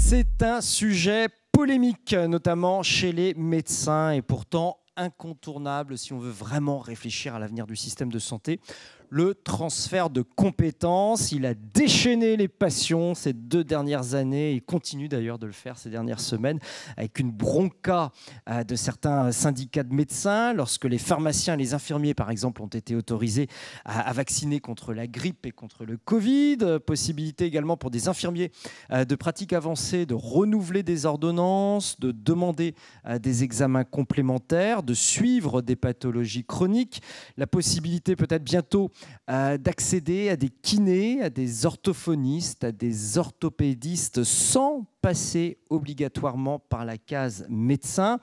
C'est un sujet polémique, notamment chez les médecins, et pourtant incontournable si on veut vraiment réfléchir à l'avenir du système de santé. Le transfert de compétences, il a déchaîné les passions ces 2 dernières années et continue d'ailleurs de le faire ces dernières semaines avec une bronca de certains syndicats de médecins lorsque les pharmaciens et les infirmiers par exemple ont été autorisés à vacciner contre la grippe et contre le Covid. Possibilité également pour des infirmiers de pratique avancée de renouveler des ordonnances, de demander des examens complémentaires, de suivre des pathologies chroniques. La possibilité peut-être bientôt d'accéder à des kinés, à des orthophonistes, à des orthopédistes sans passer obligatoirement par la case médecin.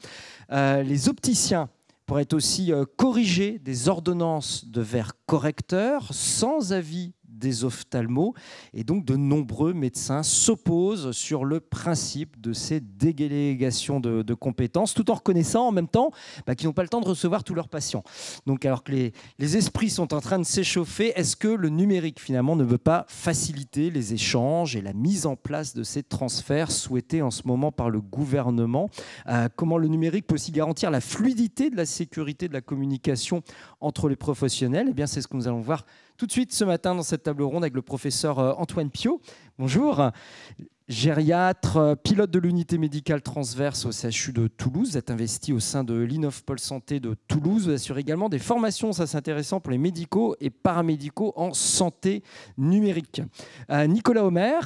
Les opticiens pourraient aussi corriger des ordonnances de verres correcteurs sans avis des ophtalmos, et donc de nombreux médecins s'opposent sur le principe de ces délégations de compétences, tout en reconnaissant en même temps qu'ils n'ont pas le temps de recevoir tous leurs patients. Donc alors que les esprits sont en train de s'échauffer, est-ce que le numérique finalement ne veut pas faciliter les échanges et la mise en place de ces transferts souhaités en ce moment par le gouvernement? Comment le numérique peut aussi garantir la fluidité de la sécurité de la communication entre les professionnels? Eh bien, c'est ce que nous allons voir tout de suite ce matin dans cette table ronde avec le professeur Antoine Piot. Bonjour. Gériatre, pilote de l'unité médicale transverse au CHU de Toulouse. Vous êtes investi au sein de l'Innovpol Santé de Toulouse. Vous assurez également des formations, ça c'est intéressant, pour les médicaux et paramédicaux en santé numérique. Nicolas Homer,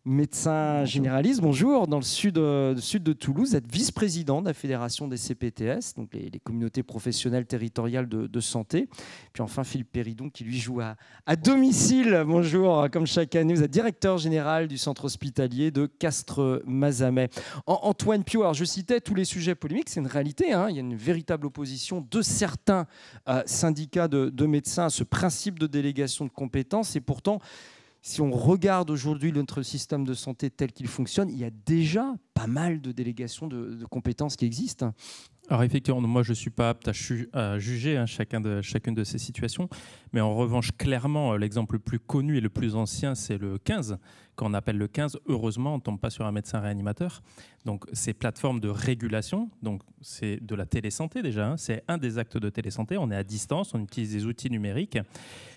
médecin généraliste, bonjour, dans le sud de Toulouse, vous êtes vice-président de la Fédération des CPTS, donc les communautés professionnelles territoriales de santé. Puis enfin, Philippe Péridon, qui lui joue à domicile, bonjour, comme chaque année, vous êtes directeur général du centre hospitalier de Castres-Mazamet. Antoine Piot, alors je citais tous les sujets polémiques, c'est une réalité, hein, il y a une véritable opposition de certains syndicats de médecins à ce principe de délégation de compétences, et pourtant, si on regarde aujourd'hui notre système de santé tel qu'il fonctionne, il y a déjà pas mal de délégations de compétences qui existent. Alors effectivement, moi je ne suis pas apte à juger chacune de ces situations, mais en revanche, clairement, l'exemple le plus connu et le plus ancien, c'est le 15. Quand on appelle le 15, heureusement, on ne tombe pas sur un médecin réanimateur. Donc ces plateformes de régulation, donc c'est de la télésanté déjà, hein, c'est un des actes de télésanté, on est à distance, on utilise des outils numériques,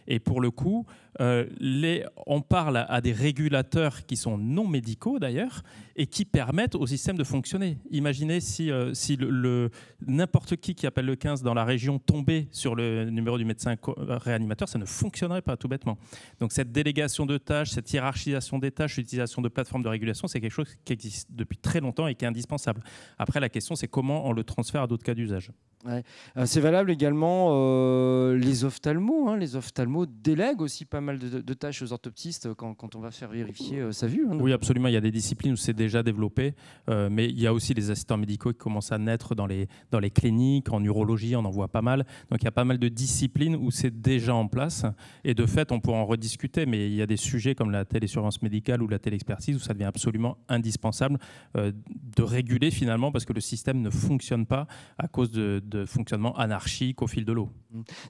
et pour le coup, on parle à des régulateurs qui sont non médicaux d'ailleurs, et qui permettent au système de fonctionner. Imaginez si n'importe qui appelle le 15 dans la région tombait sur le numéro du médecin réanimateur, ça ne fonctionnerait pas tout bêtement. Donc cette délégation de tâches, cette hiérarchisation des tâches, l'utilisation de plateformes de régulation, c'est quelque chose qui existe depuis très longtemps et qui est indispensable. Après, la question, c'est comment on le transfère à d'autres cas d'usage. Ouais. C'est valable également les ophtalmos. Hein. Les ophtalmos délèguent aussi pas mal de tâches aux orthoptistes quand on va faire vérifier sa vue. Hein. Oui, absolument. Il y a des disciplines où c'est déjà développé, mais il y a aussi les assistants médicaux qui commencent à naître dans les cliniques, en urologie, on en voit pas mal. Donc il y a pas mal de disciplines où c'est déjà en place. Et de fait, on pourra en rediscuter, mais il y a des sujets comme la télésurveillance médicale ou la téléexpertise où ça devient absolument indispensable de réguler finalement parce que le système ne fonctionne pas à cause de fonctionnement anarchique au fil de l'eau.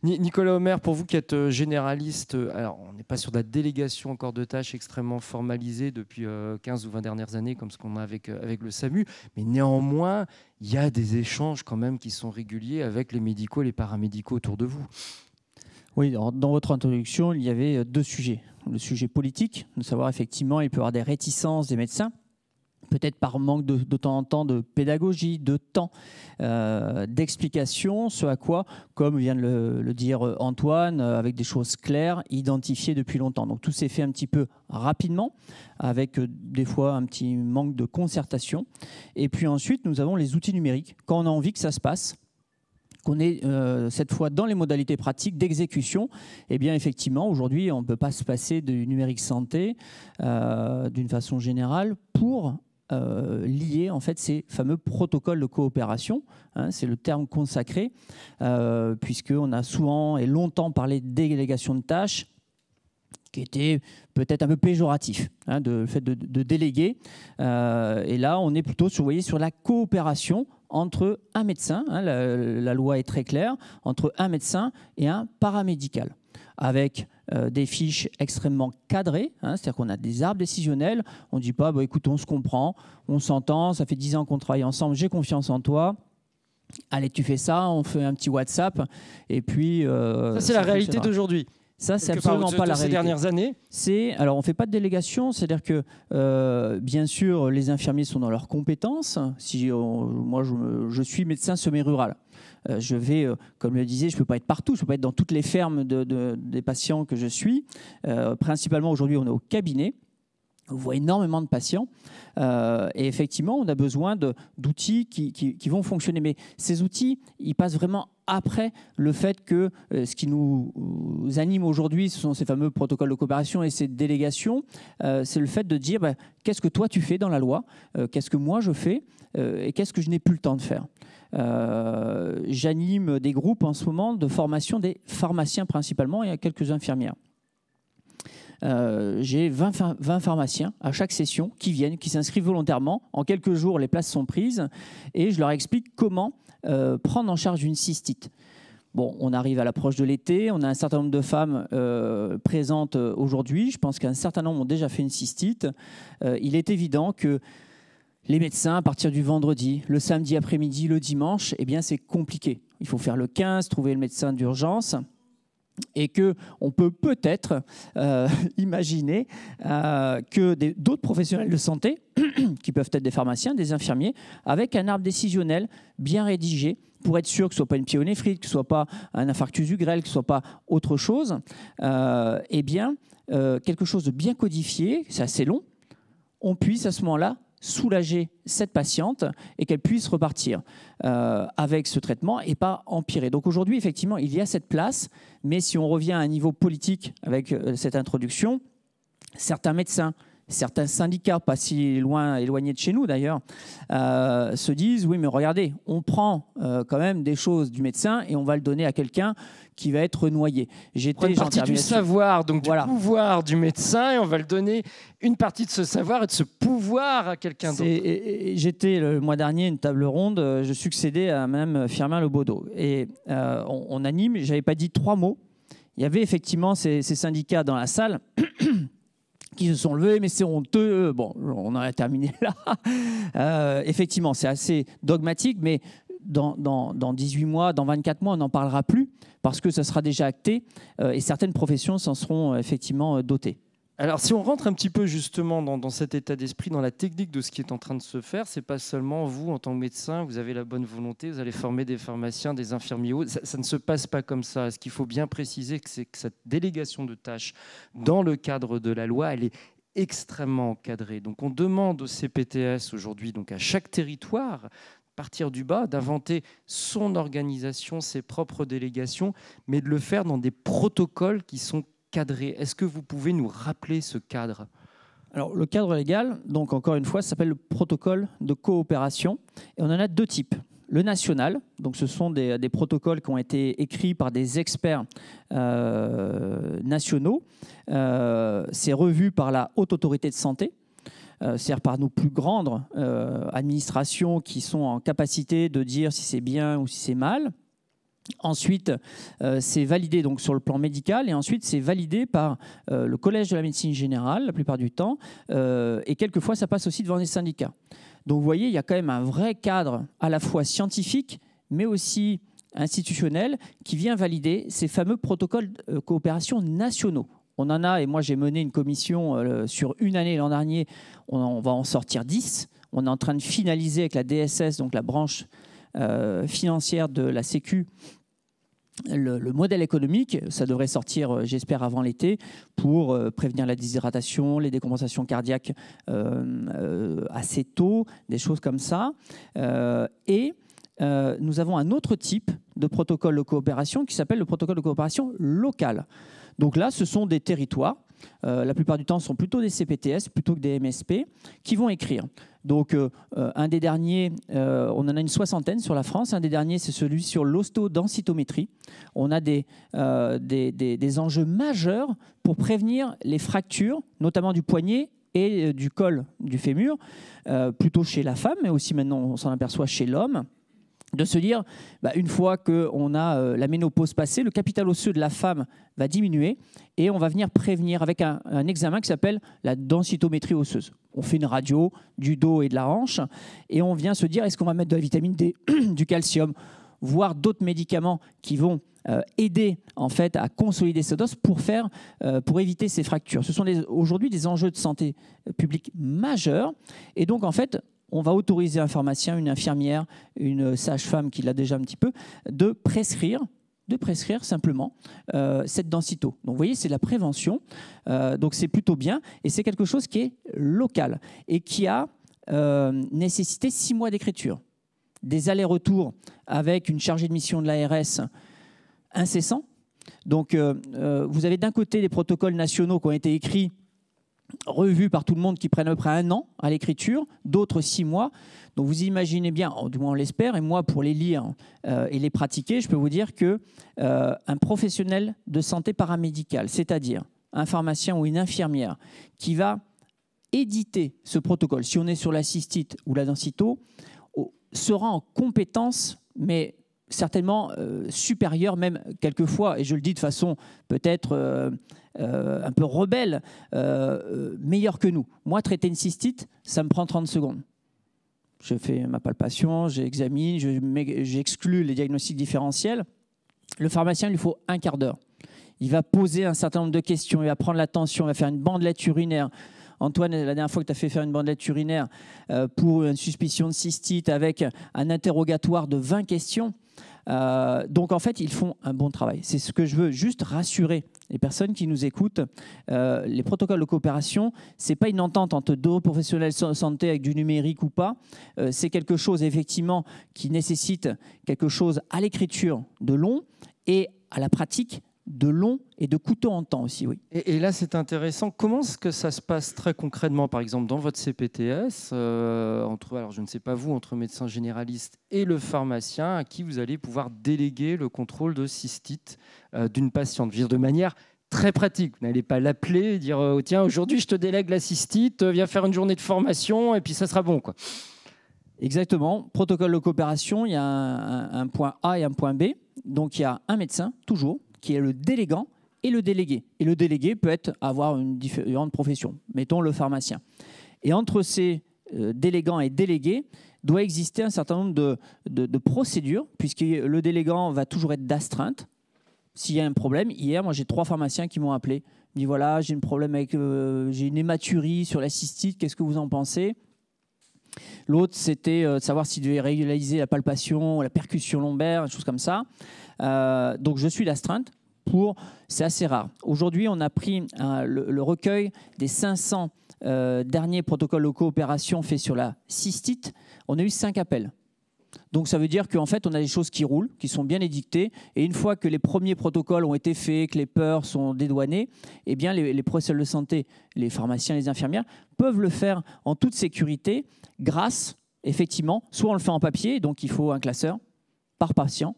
Nicolas Homer, pour vous qui êtes généraliste, alors on n'est pas sur de la délégation encore de tâches extrêmement formalisée depuis 15 ou 20 dernières années comme ce qu'on a avec le SAMU, mais néanmoins, il y a des échanges quand même qui sont réguliers avec les médicaux et les paramédicaux autour de vous. Oui, dans votre introduction, il y avait 2 sujets. Le sujet politique, de savoir effectivement, il peut y avoir des réticences des médecins, peut-être par manque de temps en temps de pédagogie, de temps, d'explication, ce à quoi, comme vient de le dire Antoine, avec des choses claires, identifiées depuis longtemps. Donc tout s'est fait un petit peu rapidement, avec des fois un petit manque de concertation. Et puis ensuite, nous avons les outils numériques. Quand on a envie que ça se passe, qu'on est cette fois dans les modalités pratiques d'exécution, eh bien effectivement, aujourd'hui, on ne peut pas se passer du numérique santé d'une façon générale pour lier en fait ces fameux protocoles de coopération, hein, c'est le terme consacré, puisqu'on a souvent et longtemps parlé de délégation de tâches, qui était peut-être un peu péjoratif, hein, le fait de déléguer. Et là, on est plutôt sur la coopération entre un médecin, hein, la loi est très claire, entre un médecin et un paramédical, avec des fiches extrêmement cadrées, hein, c'est-à-dire qu'on a des arbres décisionnels, on ne dit pas, bah, écoute, on se comprend, on s'entend, ça fait 10 ans qu'on travaille ensemble, j'ai confiance en toi. Allez, tu fais ça, on fait un petit WhatsApp, et puis... ça, c'est la réalité d'aujourd'hui. Ça, c'est absolument pas la réalité. Ces dernières années. Alors, on ne fait pas de délégation, c'est-à-dire que, bien sûr, les infirmiers sont dans leurs compétences. Moi, je suis médecin semi-rural. Je vais, comme je le disais, je ne peux pas être partout, je ne peux pas être dans toutes les fermes des patients que je suis. Principalement, aujourd'hui, on est au cabinet. On voit énormément de patients et effectivement, on a besoin d'outils qui vont fonctionner. Mais ces outils, ils passent vraiment après le fait que ce qui nous anime aujourd'hui, ce sont ces fameux protocoles de coopération et ces délégations. C'est le fait de dire qu'est-ce que toi tu fais dans la loi, qu'est-ce que moi je fais et qu'est-ce que je n'ai plus le temps de faire. J'anime des groupes en ce moment de formation des pharmaciens principalement et quelques infirmières. J'ai 20 pharmaciens à chaque session qui viennent, qui s'inscrivent volontairement. En quelques jours, les places sont prises et je leur explique comment prendre en charge une cystite. Bon, on arrive à l'approche de l'été, on a un certain nombre de femmes présentes aujourd'hui. Je pense qu'un certain nombre ont déjà fait une cystite. Il est évident que les médecins, à partir du vendredi, le samedi après-midi, le dimanche, eh bien, c'est compliqué. Il faut faire le 15, trouver le médecin d'urgence. Et qu'on peut peut-être imaginer que d'autres professionnels de santé, qui peuvent être des pharmaciens, des infirmiers, avec un arbre décisionnel bien rédigé, pour être sûr que ce ne soit pas une pyélonéphrite, que ce ne soit pas un infarctus du grêle, que ce ne soit pas autre chose, eh bien, quelque chose de bien codifié, c'est assez long, on puisse à ce moment-là soulager cette patiente et qu'elle puisse repartir avec ce traitement et pas empirer. Donc aujourd'hui, effectivement, il y a cette place, mais si on revient à un niveau politique avec cette introduction, certains médecins, certains syndicats, pas si éloignés de chez nous d'ailleurs, se disent « oui, mais regardez, on prend quand même des choses du médecin et on va le donner à quelqu'un qui va être noyé. » Une partie du savoir, donc du pouvoir du médecin, et on va le donner une partie de ce savoir et de ce pouvoir à quelqu'un d'autre. J'étais le mois dernier une table ronde, je succédais à Mme Firmin Lebaudot. Et on anime, je n'avais pas dit 3 mots. Il y avait effectivement ces syndicats dans la salle qui se sont levés, mais c'est honteux. Bon, on en a terminé là. Effectivement, c'est assez dogmatique, mais dans 18 mois, dans 24 mois, on n'en parlera plus parce que ça sera déjà acté et certaines professions s'en seront effectivement dotées. Alors, si on rentre un petit peu justement dans cet état d'esprit, dans la technique de ce qui est en train de se faire, c'est pas seulement vous, en tant que médecin, vous avez la bonne volonté, vous allez former des pharmaciens, des infirmiers, ça ne se passe pas comme ça. Ce qu'il faut bien préciser, c'est que cette délégation de tâches dans le cadre de la loi, elle est extrêmement encadrée. Donc, on demande au CPTS aujourd'hui, donc à chaque territoire, partir du bas, d'inventer son organisation, ses propres délégations, mais de le faire dans des protocoles qui sont cadré. Est-ce que vous pouvez nous rappeler ce cadre ? Alors, le cadre légal, donc encore une fois, s'appelle le protocole de coopération. Et on en a 2 types. Le national, donc ce sont des protocoles qui ont été écrits par des experts nationaux. C'est revu par la Haute Autorité de Santé, c'est-à-dire par nos plus grandes administrations qui sont en capacité de dire si c'est bien ou si c'est mal. Ensuite, c'est validé donc sur le plan médical et ensuite c'est validé par le Collège de la médecine générale la plupart du temps et quelquefois ça passe aussi devant des syndicats. Donc vous voyez, il y a quand même un vrai cadre à la fois scientifique mais aussi institutionnel qui vient valider ces fameux protocoles de coopération nationaux. On en a, et moi j'ai mené une commission sur une année l'an dernier, on va en sortir 10. On est en train de finaliser avec la DSS, donc la branche financière de la Sécu, le modèle économique. Ça devrait sortir, j'espère, avant l'été pour prévenir la déshydratation, les décompensations cardiaques assez tôt, des choses comme ça. Nous avons un autre type de protocole de coopération qui s'appelle le protocole de coopération locale. Donc là, ce sont des territoires. La plupart du temps, ce sont plutôt des CPTS plutôt que des MSP qui vont écrire. Donc, un des derniers, on en a une 60aine sur la France. Un des derniers, c'est celui sur l'ostodensitométrie. On a des enjeux majeurs pour prévenir les fractures, notamment du poignet et du col du fémur, plutôt chez la femme, mais aussi maintenant, on s'en aperçoit chez l'homme. de se dire, une fois qu'on a la ménopause passée, le capital osseux de la femme va diminuer et on va venir prévenir avec un examen qui s'appelle la densitométrie osseuse. On fait une radio du dos et de la hanche et on vient se dire, est-ce qu'on va mettre de la vitamine D, du calcium, voire d'autres médicaments qui vont aider en fait à consolider cet os pour éviter ces fractures. Ce sont aujourd'hui des enjeux de santé publique majeurs et donc en fait on va autoriser un pharmacien, une infirmière, une sage-femme qui l'a déjà un petit peu, de prescrire simplement cette densito. Donc vous voyez, c'est la prévention, donc c'est plutôt bien, et c'est quelque chose qui est local, et qui a nécessité 6 mois d'écriture. Des allers-retours avec une chargée de mission de l'ARS incessant. Donc vous avez d'un côté les protocoles nationaux qui ont été écrits, revus par tout le monde, qui prennent à peu près 1 an à l'écriture, d'autres 6 mois. Donc vous imaginez bien, du moins on l'espère, et moi pour les lire et les pratiquer, je peux vous dire qu'un professionnel de santé paramédicale, c'est-à-dire un pharmacien ou une infirmière qui va éditer ce protocole, si on est sur la cystite ou la densito, sera en compétence, mais certainement supérieure même quelquefois, et je le dis de façon peut-être un peu rebelle, meilleure que nous. Moi, traiter une cystite, ça me prend 30 secondes. Je fais ma palpation, j'examine, j'exclus les diagnostics différentiels. Le pharmacien, il lui faut 1 quart d'heure. Il va poser un certain nombre de questions, il va prendre la tension, il va faire une bandelette urinaire. Antoine, la dernière fois que tu as fait faire une bandelette urinaire pour une suspicion de cystite avec un interrogatoire de 20 questions. Donc en fait, ils font un bon travail. C'est ce que je veux juste rassurer les personnes qui nous écoutent. Les protocoles de coopération, ce n'est pas une entente entre 2 professionnels de santé avec du numérique ou pas. C'est quelque chose effectivement qui nécessite quelque chose à l'écriture de long et à la pratique de long et de couteau en temps aussi, oui. Et là, c'est intéressant. Comment est-ce que ça se passe très concrètement, par exemple, dans votre CPTS, alors je ne sais pas vous, entre médecin généraliste et le pharmacien, à qui vous allez pouvoir déléguer le contrôle de cystite d'une patiente, je veux dire, de manière très pratique. Vous n'allez pas l'appeler et dire tiens, aujourd'hui, je te délègue la cystite, viens faire une journée de formation et puis ça sera bon, quoi. Exactement. Protocole de coopération, il y a un point A et un point B. Donc, il y a un médecin, toujours, qui est le délégant et le délégué. Et le délégué peut avoir une différente profession, mettons le pharmacien. Et entre ces délégants et délégués, doit exister un certain nombre de procédures, puisque le délégant va toujours être d'astreinte. S'il y a un problème, hier, moi j'ai 3 pharmaciens qui m'ont appelé. Ils m'ont dit voilà, j'ai un problème avec, j'ai une hématurie sur la cystite, qu'est-ce que vous en pensez ? L'autre, c'était de savoir s'il devait réaliser la palpation, la percussion lombaire, des choses comme ça. Donc, je suis d'astreinte. C'est assez rare. Aujourd'hui, on a pris le recueil des 500 derniers protocoles de coopération faits sur la cystite. On a eu 5 appels. Donc, ça veut dire qu'en fait, on a des choses qui roulent, qui sont bien édictées. Et une fois que les premiers protocoles ont été faits, que les peurs sont dédouanées, eh bien, les professionnels de santé, les pharmaciens, les infirmières, peuvent le faire en toute sécurité grâce, effectivement, soit on le fait en papier, donc il faut un classeur par patient,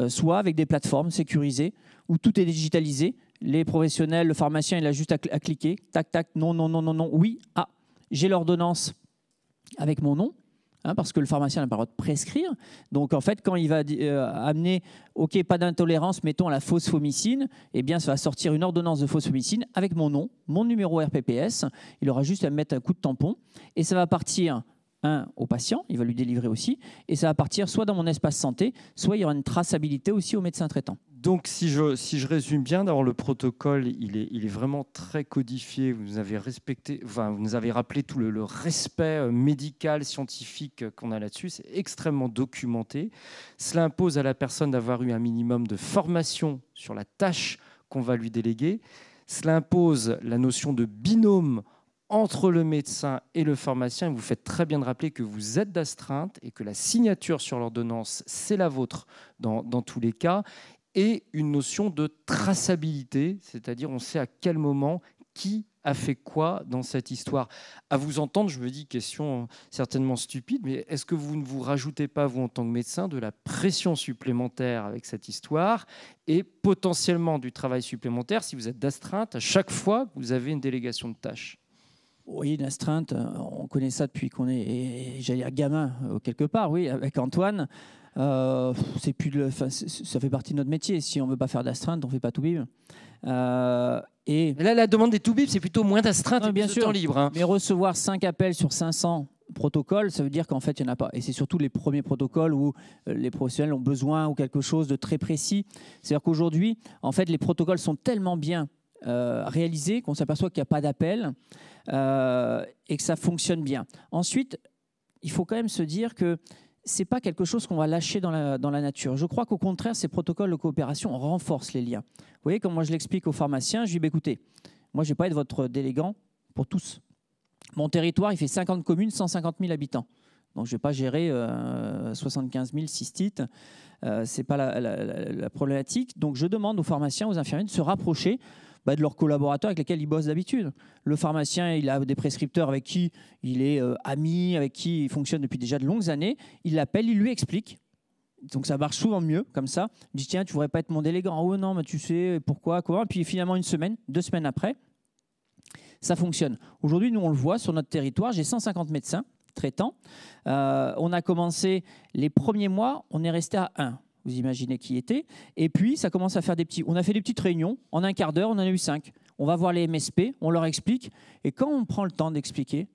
soit avec des plateformes sécurisées où tout est digitalisé. Les professionnels, le pharmacien, il a juste à cliquer, tac, tac, non, non, non, non, non, oui, ah, j'ai l'ordonnance avec mon nom. Parce que le pharmacien n'a pas le droit de prescrire. Donc, en fait, quand il va amener, OK, pas d'intolérance, mettons à la phosphomycine, eh bien, ça va sortir une ordonnance de phosphomycine avec mon nom, mon numéro RPPS. Il aura juste à mettre un coup de tampon et ça va partir au patient, il va lui délivrer aussi, et ça va partir soit dans mon espace santé, soit il y aura une traçabilité aussi au médecin traitant. Donc, si je résume bien, d'abord le protocole, il est vraiment très codifié. Vous nous avez rappelé tout le respect médical, scientifique qu'on a là-dessus. C'est extrêmement documenté. Cela impose à la personne d'avoir eu un minimum de formation sur la tâche qu'on va lui déléguer. Cela impose la notion de binôme entre le médecin et le pharmacien. Vous faites très bien de rappeler que vous êtes d'astreinte et que la signature sur l'ordonnance, c'est la vôtre dans tous les cas. Et une notion de traçabilité, c'est-à-dire on sait à quel moment qui a fait quoi dans cette histoire. À vous entendre, je me dis, question certainement stupide, mais est-ce que vous ne vous rajoutez pas, vous en tant que médecin, de la pression supplémentaire avec cette histoire et potentiellement du travail supplémentaire si vous êtes d'astreinte à chaque fois que vous avez une délégation de tâches ? Oui, une astreinte, on connaît ça depuis qu'on est, j'allais dire gamin, quelque part, oui, avec Antoine. C'est plus ça fait partie de notre métier. Si on ne veut pas faire d'astreinte, on ne fait pas tout bib. Et là, la demande des tout bib, c'est plutôt moins d'astreinte et bien plus sûr, de temps libre. Hein. Mais recevoir 5 appels sur 500 protocoles, ça veut dire qu'en fait, il n'y en a pas. Et c'est surtout les premiers protocoles où les professionnels ont besoin ou quelque chose de très précis. C'est-à-dire qu'aujourd'hui, en fait, les protocoles sont tellement bien réalisés qu'on s'aperçoit qu'il n'y a pas d'appel et que ça fonctionne bien. Ensuite, il faut quand même se dire que ce n'est pas quelque chose qu'on va lâcher dans la nature. Je crois qu'au contraire, ces protocoles de coopération renforcent les liens. Vous voyez, comme moi je l'explique aux pharmaciens, je dis écoutez, moi je ne vais pas être votre délégant pour tous. Mon territoire, il fait 50 communes, 150 000 habitants. Donc je ne vais pas gérer 75 000 cystites. Ce n'est pas la problématique. Donc je demande aux pharmaciens, aux infirmiers de se rapprocher de leurs collaborateurs avec lesquels ils bossent d'habitude. Le pharmacien, il a des prescripteurs avec qui il est ami, avec qui il fonctionne depuis déjà de longues années. Il l'appelle, il lui explique. Donc ça marche souvent mieux comme ça. Il dit tiens, tu ne voudrais pas être mon délégant. Oh non, mais tu sais pourquoi, comment. Et puis finalement, 1 semaine, 2 semaines après, ça fonctionne. Aujourd'hui, nous, on le voit sur notre territoire. J'ai 150 médecins traitants. On a commencé les premiers mois, on est resté à 1. Vous imaginez qui était. Et puis, ça commence à faire on a fait des petites réunions. En un quart d'heure, on en a eu 5. On va voir les MSP, on leur explique. Et quand on prend le temps d'expliquer,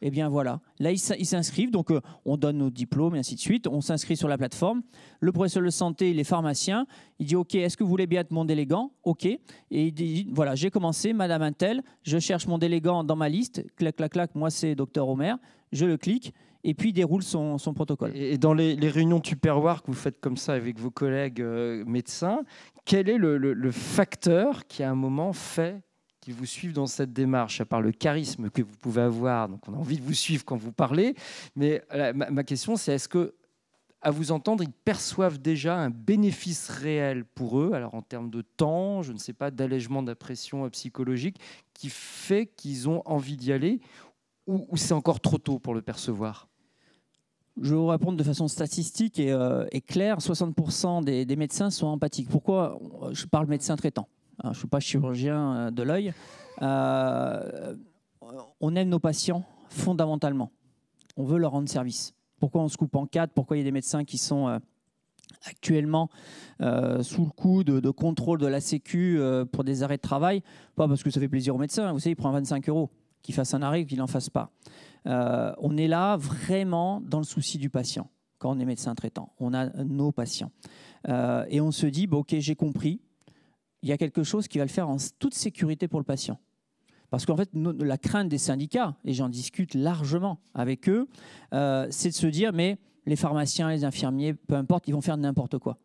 eh bien voilà. Là, ils s'inscrivent. Donc, on donne nos diplômes et ainsi de suite. On s'inscrit sur la plateforme. Le professeur de santé, les pharmaciens, il dit OK, est-ce que vous voulez bien être mon délégant? OK. Et il dit voilà, j'ai commencé, madame Intel, je cherche mon délégant dans ma liste. Clac, clac, clac. Moi, c'est docteur Omer. Je le clique. Et puis il déroule son protocole. Et dans les réunions Tupperware que vous faites comme ça avec vos collègues médecins, quel est le facteur qui à un moment fait qu'ils vous suivent dans cette démarche? À part le charisme que vous pouvez avoir, donc on a envie de vous suivre quand vous parlez, mais ma question c'est est-ce que, à vous entendre, ils perçoivent déjà un bénéfice réel pour eux, alors en termes de temps, je ne sais pas, d'allègement de la pression psychologique, qui fait qu'ils ont envie d'y aller, ou c'est encore trop tôt pour le percevoir? Je vais vous répondre de façon statistique et claire. 60% des médecins sont empathiques. Pourquoi? Je parle médecin traitant. Je ne suis pas chirurgien de l'œil. On aime nos patients fondamentalement. On veut leur rendre service. Pourquoi on se coupe en 4? Pourquoi il y a des médecins qui sont actuellement sous le coup de contrôle de la Sécu pour des arrêts de travail? Pas parce que ça fait plaisir aux médecins. Vous savez, il prend 25 € qu'il fasse un arrêt ou qu'il n'en fasse pas. On est là vraiment dans le souci du patient quand on est médecin traitant. On a nos patients. Et on se dit, OK, j'ai compris, il y a quelque chose qui va le faire en toute sécurité pour le patient. Parce qu'en fait, la crainte des syndicats, et j'en discute largement avec eux, c'est de se dire, mais les pharmaciens, les infirmiers, peu importe, ils vont faire n'importe quoi.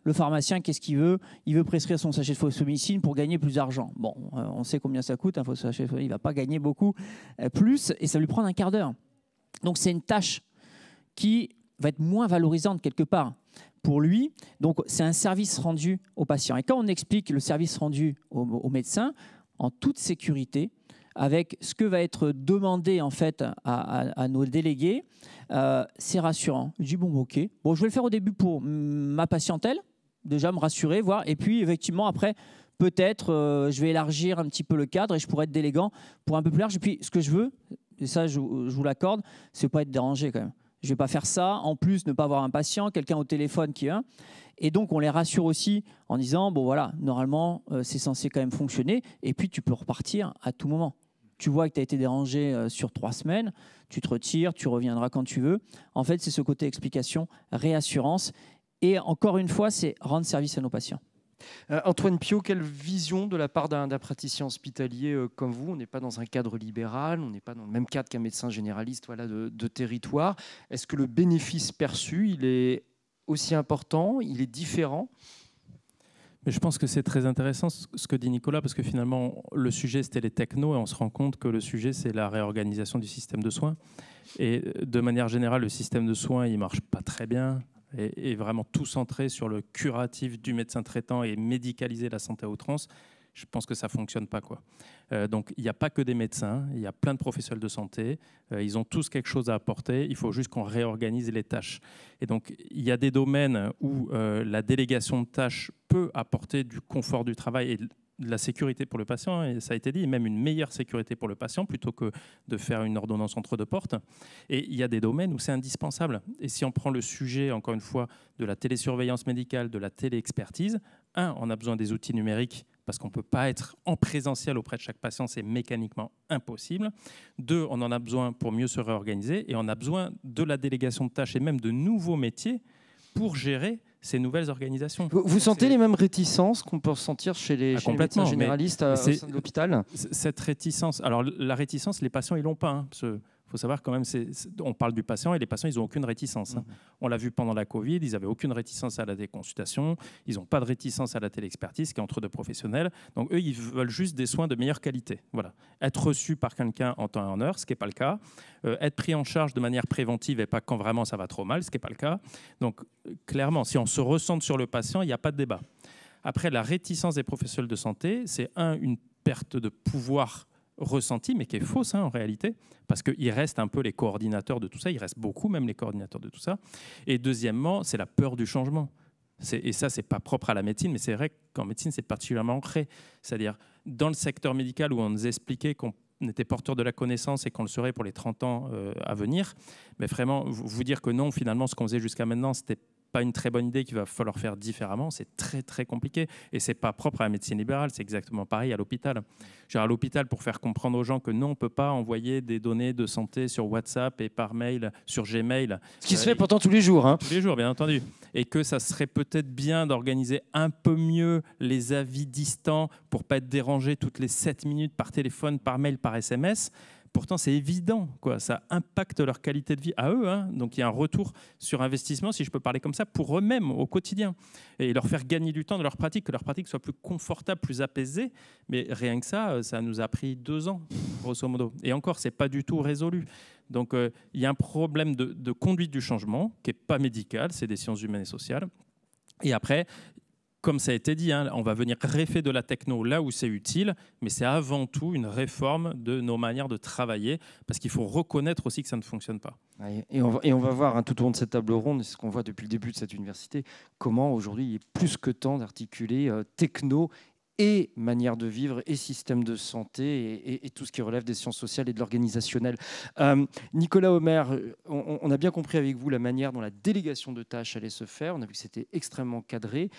Le pharmacien, qu'est-ce qu'il veut? Il veut prescrire son sachet de phosphomycine pour gagner plus d'argent. Bon, on sait combien ça coûte, un sachet de phosphomycine, il ne va pas gagner beaucoup plus, et ça va lui prendre un quart d'heure. Donc c'est une tâche qui va être moins valorisante quelque part pour lui. Donc c'est un service rendu au patient. Et quand on explique le service rendu au médecin, en toute sécurité, avec ce que va être demandé en fait à nos délégués, c'est rassurant. Je dis bon, ok, bon, je vais le faire au début pour ma patientèle, déjà me rassurer, voir, et puis effectivement après, peut-être je vais élargir un petit peu le cadre et je pourrais être délégant pour un peu plus large. Et puis ce que je veux, et ça je vous l'accorde, c'est pas être dérangé quand même. Je ne vais pas faire ça, en plus ne pas avoir un patient, quelqu'un au téléphone qui vient. Et donc, on les rassure aussi en disant, bon voilà, normalement, c'est censé quand même fonctionner. Et puis, tu peux repartir à tout moment. Tu vois que tu as été dérangé sur 3 semaines, tu te retires, tu reviendras quand tu veux. En fait, c'est ce côté explication, réassurance. Et encore une fois, c'est rendre service à nos patients. Antoine Piot, quelle vision de la part d'un praticien hospitalier comme vous? On n'est pas dans un cadre libéral, on n'est pas dans le même cadre qu'un médecin généraliste de territoire. Est-ce que le bénéfice perçu, il est aussi important, il est différent? Mais je pense que c'est très intéressant ce que dit Nicolas, parce que finalement, le sujet, c'était les technos, et on se rend compte que le sujet, c'est la réorganisation du système de soins. Et de manière générale, le système de soins, il ne marche pas très bien, et vraiment tout centré sur le curatif du médecin traitant et médicaliser la santé à outrance. Je pense que ça ne fonctionne pas, quoi. Donc, il n'y a pas que des médecins, il y a plein de professionnels de santé. Ils ont tous quelque chose à apporter. Il faut juste qu'on réorganise les tâches. Et donc, il y a des domaines où la délégation de tâches peut apporter du confort du travail et de la sécurité pour le patient, et ça a été dit, et même une meilleure sécurité pour le patient plutôt que de faire une ordonnance entre deux portes. Et il y a des domaines où c'est indispensable. Et si on prend le sujet, encore une fois, de la télésurveillance médicale, de la téléexpertise, on a besoin des outils numériques parce qu'on ne peut pas être en présentiel auprès de chaque patient, c'est mécaniquement impossible. 2, on en a besoin pour mieux se réorganiser, et on a besoin de la délégation de tâches et même de nouveaux métiers pour gérer ces nouvelles organisations. Vous sentez les mêmes réticences qu'on peut ressentir chez les médecins généralistes au sein de l'hôpital? Cette réticence, alors la réticence, les patients, ils l'ont pas. Il faut savoir quand même, on parle du patient et les patients, ils n'ont aucune réticence. On l'a vu pendant la Covid, ils n'avaient aucune réticence à la téléconsultation, ils n'ont pas de réticence à la téléexpertise, qui est entre deux professionnels. Donc eux, ils veulent juste des soins de meilleure qualité. Voilà. Être reçu par quelqu'un en temps et en heure, ce qui n'est pas le cas. Être pris en charge de manière préventive et pas quand vraiment ça va trop mal, ce qui n'est pas le cas. Donc clairement, si on se ressente sur le patient, il n'y a pas de débat. Après, la réticence des professionnels de santé, c'est une perte de pouvoir ressenti, mais qui est fausse en réalité, parce qu'ils restent un peu les coordinateurs de tout ça, ils restent beaucoup même les coordinateurs de tout ça. Et deuxièmement, c'est la peur du changement. Et ça, c'est pas propre à la médecine, mais c'est vrai qu'en médecine, c'est particulièrement ancré. C'est-à-dire, dans le secteur médical où on nous expliquait qu'on était porteur de la connaissance et qu'on le serait pour les 30 ans à venir, mais vraiment, vous dire que non, finalement, ce qu'on faisait jusqu'à maintenant, c'était pas une très bonne idée, qu'il va falloir faire différemment, c'est très très compliqué, et c'est pas propre à la médecine libérale, c'est exactement pareil à l'hôpital. À l'hôpital, pour faire comprendre aux gens que non, on peut pas envoyer des données de santé sur WhatsApp et par mail, sur Gmail. Ce qui se fait pourtant tous les jours. Tous les jours, bien entendu. Et que ça serait peut-être bien d'organiser un peu mieux les avis distants pour pas être dérangé toutes les 7 minutes par téléphone, par mail, par SMS. Pourtant, c'est évident, quoi. Ça impacte leur qualité de vie à eux. Donc, il y a un retour sur investissement, si je peux parler comme ça, pour eux-mêmes au quotidien. Et leur faire gagner du temps de leur pratique, que leur pratique soit plus confortable, plus apaisée. Mais rien que ça, ça nous a pris 2 ans, grosso modo. Et encore, ce n'est pas du tout résolu. Donc, il y a un problème de conduite du changement qui n'est pas médical, c'est des sciences humaines et sociales. Et après, comme ça a été dit, on va venir greffer de la techno là où c'est utile, mais c'est avant tout une réforme de nos manières de travailler, parce qu'il faut reconnaître aussi que ça ne fonctionne pas. Et on va voir tout au long de cette table ronde, ce qu'on voit depuis le début de cette université, comment aujourd'hui il est plus que temps d'articuler techno et manière de vivre et système de santé et tout ce qui relève des sciences sociales et de l'organisationnel. Nicolas Homer, on a bien compris avec vous la manière dont la délégation de tâches allait se faire. On a vu que c'était extrêmement cadré.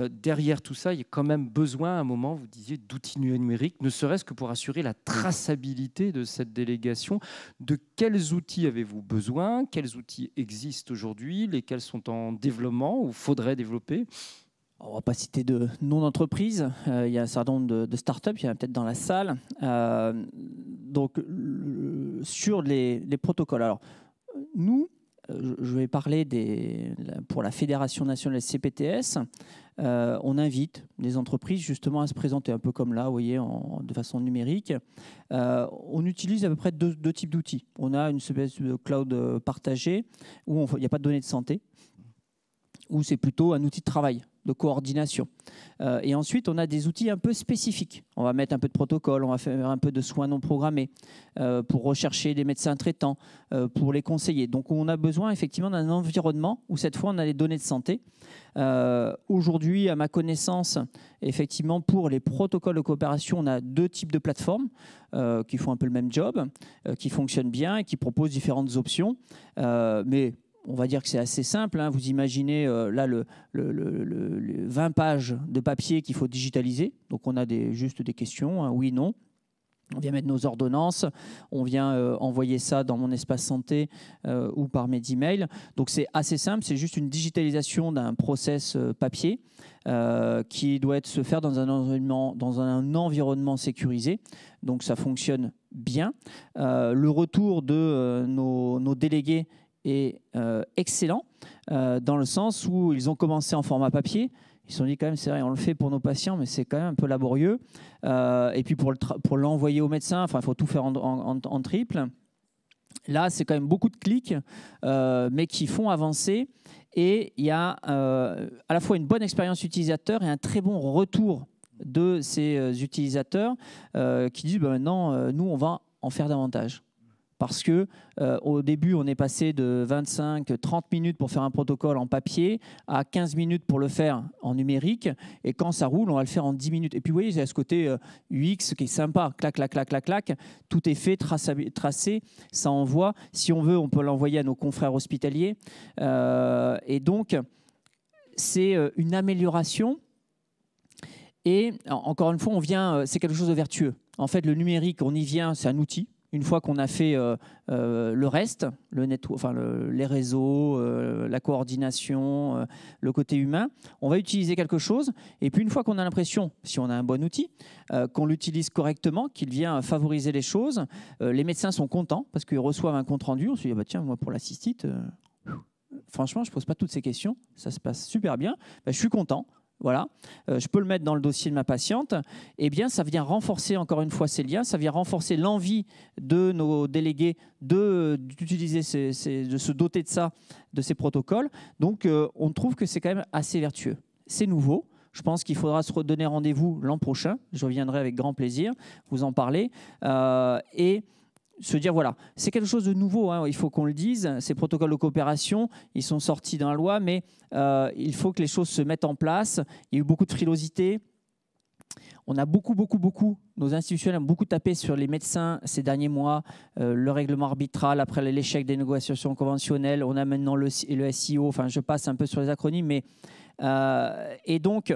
Derrière tout ça, il y a quand même besoin, à un moment, vous disiez, d'outils numériques, ne serait-ce que pour assurer la traçabilité de cette délégation. De quels outils avez-vous besoin? Quels outils existent aujourd'hui? Lesquels sont en développement ou faudrait développer? On ne va pas citer de nom d'entreprise. Il y a un certain nombre de startups, il y en a peut-être dans la salle. Donc, sur les protocoles. Alors, nous, je vais parler pour la Fédération nationale CPTS. On invite les entreprises justement à se présenter un peu comme là, vous voyez, de façon numérique. On utilise à peu près deux types d'outils. On a une espèce de cloud partagé où il n'y a pas de données de santé, où c'est plutôt un outil de travail, de coordination. Et ensuite, on a des outils un peu spécifiques. On va mettre un peu de protocole, on va faire un peu de soins non programmés pour rechercher des médecins traitants, pour les conseiller. Donc, on a besoin effectivement d'un environnement où cette fois, on a les données de santé. Aujourd'hui, à ma connaissance, effectivement, pour les protocoles de coopération, on a 2 types de plateformes qui font un peu le même job, qui fonctionnent bien et qui proposent différentes options. Mais on va dire que c'est assez simple. Vous imaginez là le 20 pages de papier qu'il faut digitaliser. Donc on a juste des questions, oui, non. On vient mettre nos ordonnances, on vient envoyer ça dans mon espace santé ou par mes emails. Donc c'est assez simple, c'est juste une digitalisation d'un process papier qui doit se faire dans un environnement sécurisé. Donc ça fonctionne bien. Le retour de nos délégués est excellent dans le sens où ils ont commencé en format papier. Ils se sont dit quand même, c'est vrai, on le fait pour nos patients, mais c'est quand même un peu laborieux. Et puis pour l'envoyer au médecin, il faut tout faire en triple. Là, c'est quand même beaucoup de clics, mais qui font avancer. Et il y a à la fois une bonne expérience utilisateur et un très bon retour de ces utilisateurs qui disent maintenant, nous, on va en faire davantage. parce que au début, on est passé de 25-30 minutes pour faire un protocole en papier à 15 minutes pour le faire en numérique. Et quand ça roule, on va le faire en 10 minutes. Et puis, vous voyez, il y a ce côté UX qui est sympa. Clac, clac, clac, clac, clac. Tout est fait, tracé, ça envoie. Si on veut, on peut l'envoyer à nos confrères hospitaliers. Et donc, c'est une amélioration. Et encore une fois, c'est quelque chose de vertueux. En fait, le numérique, on y vient, c'est un outil. Une fois qu'on a fait le reste, les réseaux, la coordination, le côté humain, on va utiliser quelque chose. Et puis, une fois qu'on a l'impression, si on a un bon outil, qu'on l'utilise correctement, qu'il vient favoriser les choses, les médecins sont contents parce qu'ils reçoivent un compte-rendu. On se dit, tiens, moi, pour la cystite, franchement, je ne pose pas toutes ces questions. Ça se passe super bien. Je suis content. Voilà, je peux le mettre dans le dossier de ma patiente. Eh bien, ça vient renforcer encore une fois ces liens, ça vient renforcer l'envie de nos délégués d'utiliser, de se doter de ça, de ces protocoles. Donc, on trouve que c'est quand même assez vertueux. C'est nouveau. Je pense qu'il faudra se redonner rendez-vous l'an prochain. Je reviendrai avec grand plaisir vous en parler. Et se dire, voilà, c'est quelque chose de nouveau, hein, il faut qu'on le dise. Ces protocoles de coopération, ils sont sortis dans la loi, mais il faut que les choses se mettent en place. Il y a eu beaucoup de frilosité. On a beaucoup, nos institutionnels ont beaucoup tapé sur les médecins ces derniers mois, le règlement arbitral, après l'échec des négociations conventionnelles. On a maintenant le SIO, enfin, je passe un peu sur les acronymes, mais et donc,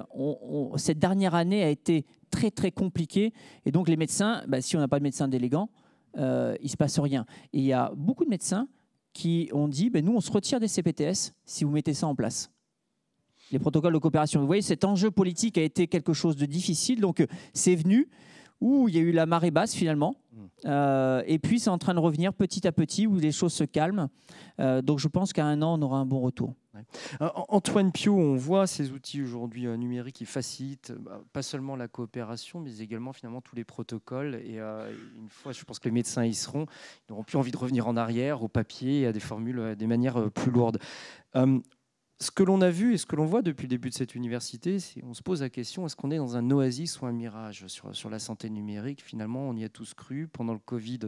cette dernière année a été très, très compliquée. Et donc, les médecins, si on n'a pas de médecin délégant, il ne se passe rien. Et il y a beaucoup de médecins qui ont dit, nous, on se retire des CPTS si vous mettez ça en place. Les protocoles de coopération. Vous voyez, cet enjeu politique a été quelque chose de difficile. Donc, c'est venu où il y a eu la marée basse, finalement. Et puis, c'est en train de revenir petit à petit, où les choses se calment. Donc, je pense qu'à 1 an, on aura un bon retour. Antoine Piot, on voit ces outils aujourd'hui numériques qui facilitent pas seulement la coopération, mais également finalement tous les protocoles. Et une fois, je pense que les médecins y seront, ils n'auront plus envie de revenir en arrière au papier et à des formules, des manières plus lourdes. Ce que l'on a vu et ce que l'on voit depuis le début de cette université, c'est on se pose la question, est-ce qu'on est dans un oasis ou un mirage sur la santé numérique? Finalement, on y a tous cru. Pendant le Covid,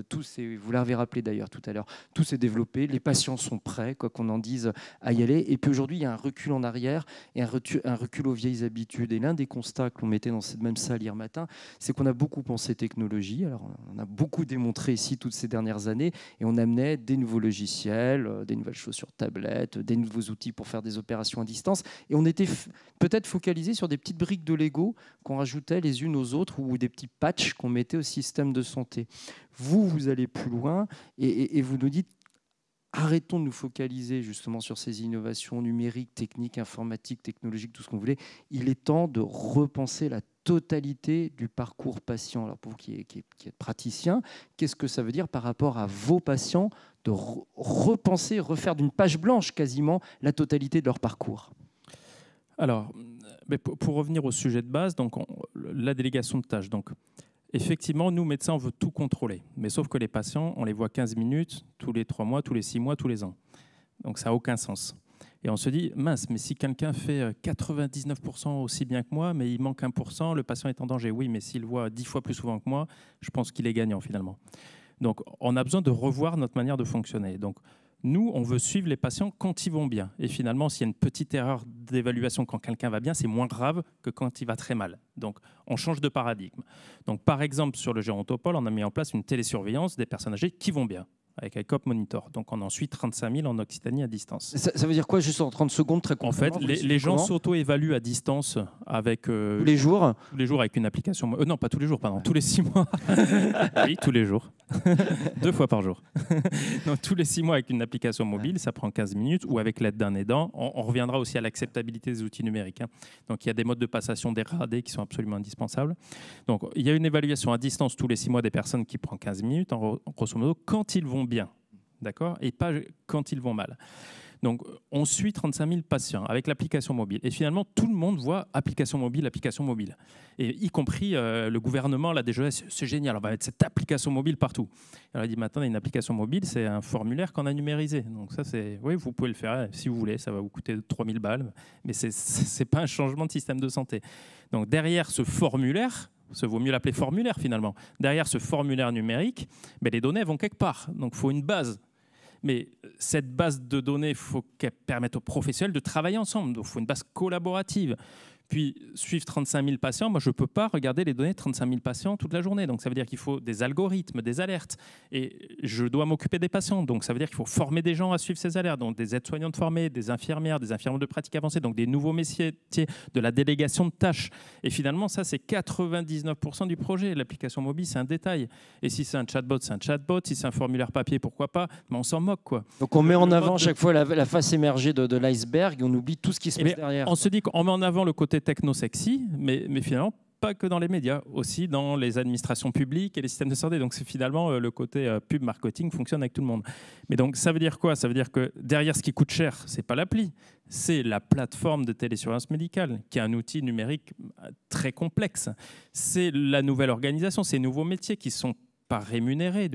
vous l'avez rappelé d'ailleurs tout à l'heure, tout s'est développé. Les patients sont prêts, quoi qu'on en dise, à y aller. Et puis aujourd'hui, il y a un recul en arrière et un recul aux vieilles habitudes. Et l'un des constats que l'on mettait dans cette même salle hier matin, c'est qu'on a beaucoup pensé technologie. Alors, on a beaucoup démontré ici toutes ces dernières années et on amenait des nouveaux logiciels, des nouvelles choses sur tablette, des nouveaux outils pour faire des opérations à distance, et on était peut-être focalisé sur des petites briques de Lego qu'on rajoutait les unes aux autres ou des petits patchs qu'on mettait au système de santé. Vous allez plus loin et vous nous dites arrêtons de nous focaliser justement sur ces innovations numériques, techniques, informatiques, technologiques, tout ce qu'on voulait. Il est temps de repenser la totalité du parcours patient. Alors pour vous qui êtes praticien, qu'est-ce que ça veut dire par rapport à vos patients de repenser, refaire d'une page blanche quasiment la totalité de leur parcours? Alors, pour revenir au sujet de base, donc la délégation de tâches. Donc, effectivement, nous, médecins, on veut tout contrôler. Mais sauf que les patients, on les voit 15 minutes, tous les 3 mois, tous les 6 mois, tous les ans. Donc, ça n'a aucun sens. Et on se dit, mince, mais si quelqu'un fait 99% aussi bien que moi, mais il manque 1%, le patient est en danger. Oui, mais s'il voit 10 fois plus souvent que moi, je pense qu'il est gagnant finalement. Donc, on a besoin de revoir notre manière de fonctionner. Donc, nous, on veut suivre les patients quand ils vont bien. Et finalement, s'il y a une petite erreur d'évaluation quand quelqu'un va bien, c'est moins grave que quand il va très mal. Donc, on change de paradigme. Donc, par exemple, sur le Gérontopole, on a mis en place une télésurveillance des personnes âgées qui vont bien, avec ICOP Monitor. Donc, on en suit 35 000 en Occitanie à distance. Ça veut dire quoi, juste en 30 secondes, très concrètement? En fait, les gens s'auto-évaluent à distance avec... tous les jours? Tous les jours avec une application... non, pas tous les jours, pardon, tous les 6 mois. Oui, tous les jours. 2 fois par jour. Donc, tous les 6 mois avec une application mobile, ça prend 15 minutes, ou avec l'aide d'un aidant. On reviendra aussi à l'acceptabilité des outils numériques. Donc, il y a des modes de passation des RAD qui sont absolument indispensables. Donc, il y a une évaluation à distance tous les 6 mois des personnes qui prend 15 minutes, en grosso modo, quand ils vont bien, d'accord, et pas quand ils vont mal. Donc, on suit 35 000 patients avec l'application mobile. Et finalement, tout le monde voit application mobile. Et y compris le gouvernement, la DGS, c'est génial, on va mettre cette application mobile partout. Alors, il dit maintenant, une application mobile, c'est un formulaire qu'on a numérisé. Donc ça, oui, vous pouvez le faire si vous voulez, ça va vous coûter 3 000 balles, mais ce n'est pas un changement de système de santé. Donc, derrière ce formulaire, Ça vaut mieux l'appeler formulaire finalement. Derrière ce formulaire numérique, les données vont quelque part. Donc il faut une base. Mais cette base de données, il faut qu'elle permette aux professionnels de travailler ensemble. Donc il faut une base collaborative. Puis, suivre 35 000 patients, moi, je ne peux pas regarder les données de 35 000 patients toute la journée. Donc, ça veut dire qu'il faut des algorithmes, des alertes. Et je dois m'occuper des patients. Donc, ça veut dire qu'il faut former des gens à suivre ces alertes. Donc, des aides-soignantes formées, des infirmières de pratique avancée, donc des nouveaux métiers, de la délégation de tâches. Et finalement, ça, c'est 99% du projet. L'application mobile, c'est un détail. Et si c'est un chatbot, c'est un chatbot. Si c'est un formulaire papier, pourquoi pas. Mais on s'en moque, quoi. Donc, on met en avant chaque fois la face émergée de l'iceberg et on oublie tout ce qui se passe derrière. On se dit qu'on met en avant le côté techno-sexy, mais finalement, pas que dans les médias, aussi dans les administrations publiques et les systèmes de santé. Donc, c'est finalement le côté pub marketing fonctionne avec tout le monde. Mais donc, ça veut dire quoi? Ça veut dire que derrière ce qui coûte cher, c'est pas l'appli, c'est la plateforme de télésurveillance médicale, qui est un outil numérique très complexe. C'est la nouvelle organisation, ces nouveaux métiers qui sont pas rémunérés.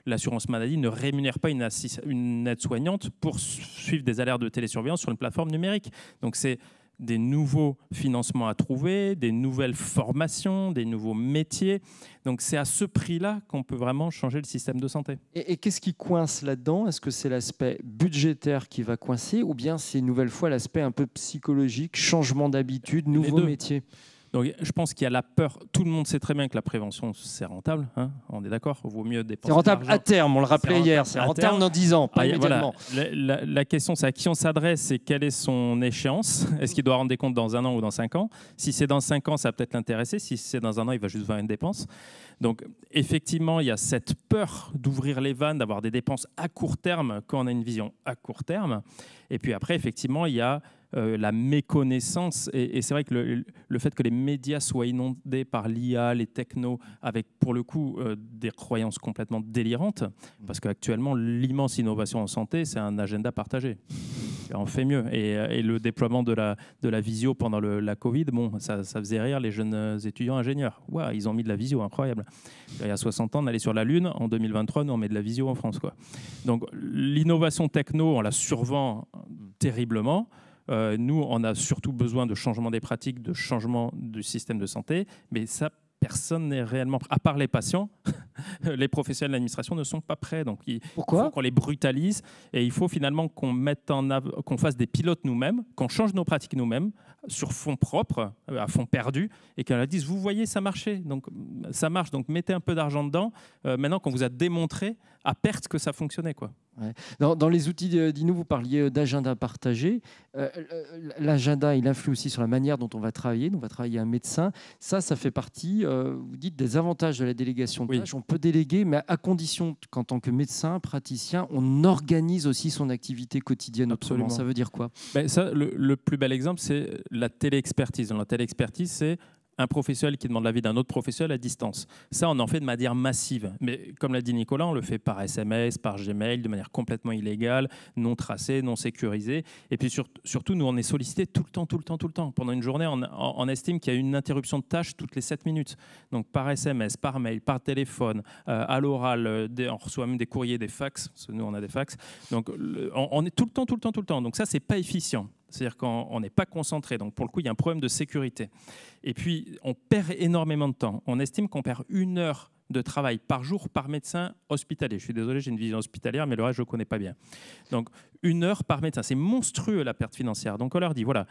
L'assurance maladie ne rémunère pas une aide-soignante pour suivre des alertes de télésurveillance sur une plateforme numérique. Donc, c'est des nouveaux financements à trouver, des nouvelles formations, des nouveaux métiers. Donc c'est à ce prix-là qu'on peut vraiment changer le système de santé. Et qu'est-ce qui coince là-dedans? Est-ce que c'est l'aspect budgétaire qui va coincer ou bien c'est une nouvelle fois l'aspect un peu psychologique, changement d'habitude, nouveaux métiers? Donc, je pense qu'il y a la peur. Tout le monde sait très bien que la prévention, c'est rentable. Hein, on est d'accord. Il vaut mieux dépenser. C'est rentable à terme, on le rappelait hier. C'est rentable dans 10 ans, pas immédiatement. Voilà. La question, c'est à qui on s'adresse et quelle est son échéance. Est-ce qu'il doit rendre des comptes dans 1 an ou dans 5 ans? Si c'est dans 5 ans, ça va peut-être l'intéresser. Si c'est dans 1 an, il va juste voir une dépense. Donc, effectivement, il y a cette peur d'ouvrir les vannes, d'avoir des dépenses à court terme quand on a une vision à court terme. Et puis après, effectivement, il y a la méconnaissance. Et c'est vrai que le fait que les médias soient inondés par l'IA, les technos, avec pour le coup des croyances complètement délirantes, parce qu'actuellement, l'immense innovation en santé, c'est un agenda partagé. Et on fait mieux. Et le déploiement de la visio pendant la Covid, bon, ça faisait rire les jeunes étudiants ingénieurs. Wow, ils ont mis de la visio, incroyable. Il y a 60 ans, on allait sur la Lune. En 2023, nous, on met de la visio en France, quoi. Donc, l'innovation techno, on la survend terriblement. Nous, on a surtout besoin de changement des pratiques, de changement du système de santé, mais ça, personne n'est réellement prêt. À part les patients, les professionnels de l'administration ne sont pas prêts. Donc, pourquoi? Il faut qu'on les brutalise et il faut finalement qu'on qu'on fasse des pilotes nous-mêmes, qu'on change nos pratiques nous-mêmes sur fond propre, à fond perdu, et qu'on leur dise, vous voyez, ça marchait, donc ça marche, donc mettez un peu d'argent dedans. Maintenant qu'on vous a démontré à perte que ça fonctionnait, quoi. Ouais. Dans les outils d'Inno, vous parliez d'agenda partagé. L'agenda, il influe aussi sur la manière dont on va travailler. Donc, on va travailler un médecin. Ça fait partie, vous dites, des avantages de la délégation de tâches. On peut déléguer, mais à condition qu'en tant que médecin, praticien, on organise aussi son activité quotidienne autrement. Ça veut dire quoi? Ça, le plus bel exemple, c'est la téléexpertise. La téléexpertise, c'est un professionnel qui demande l'avis d'un autre professionnel à distance. Ça, on en fait de manière massive. Mais comme l'a dit Nicolas, on le fait par SMS, par Gmail, de manière complètement illégale, non tracée, non sécurisée. Et puis surtout, nous, on est sollicité tout le temps. Pendant une journée, on estime qu'il y a une interruption de tâche toutes les 7 minutes. Donc par SMS, par mail, par téléphone, à l'oral, on reçoit même des courriers, des fax, parce que nous, on a des fax. Donc on est tout le temps. Donc ça, c'est pas efficient. C'est-à-dire qu'on n'est pas concentré. Donc, pour le coup, il y a un problème de sécurité. Et puis, on perd énormément de temps. On estime qu'on perd 1 heure de travail par jour par médecin hospitalier. Je suis désolé, j'ai une vision hospitalière, mais le reste, je ne connais pas bien. Donc, 1 heure par médecin. C'est monstrueux, la perte financière. Donc, on leur dit, voilà,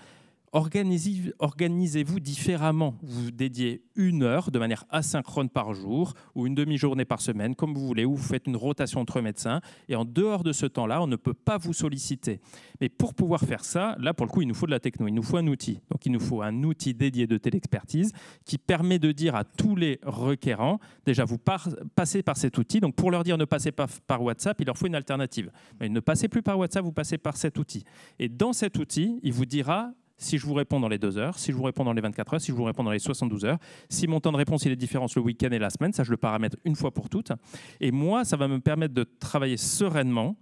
organisez-vous différemment. Vous dédiez 1 heure de manière asynchrone par jour ou une demi-journée par semaine, comme vous voulez, ou vous faites une rotation entre médecins. Et en dehors de ce temps-là, on ne peut pas vous solliciter. Mais pour pouvoir faire ça, là, pour le coup, il nous faut de la techno, il nous faut un outil. Donc, il nous faut un outil dédié de téléexpertise qui permet de dire à tous les requérants, déjà, vous passez par cet outil. Donc, pour leur dire ne passez pas par WhatsApp, il leur faut une alternative. Mais ne passez plus par WhatsApp, vous passez par cet outil. Et dans cet outil, il vous dira si je vous réponds dans les 2 heures, si je vous réponds dans les 24 heures, si je vous réponds dans les 72 heures, si mon temps de réponse il est différent le week-end et la semaine, ça je le paramètre une fois pour toutes. Et moi, ça va me permettre de travailler sereinement,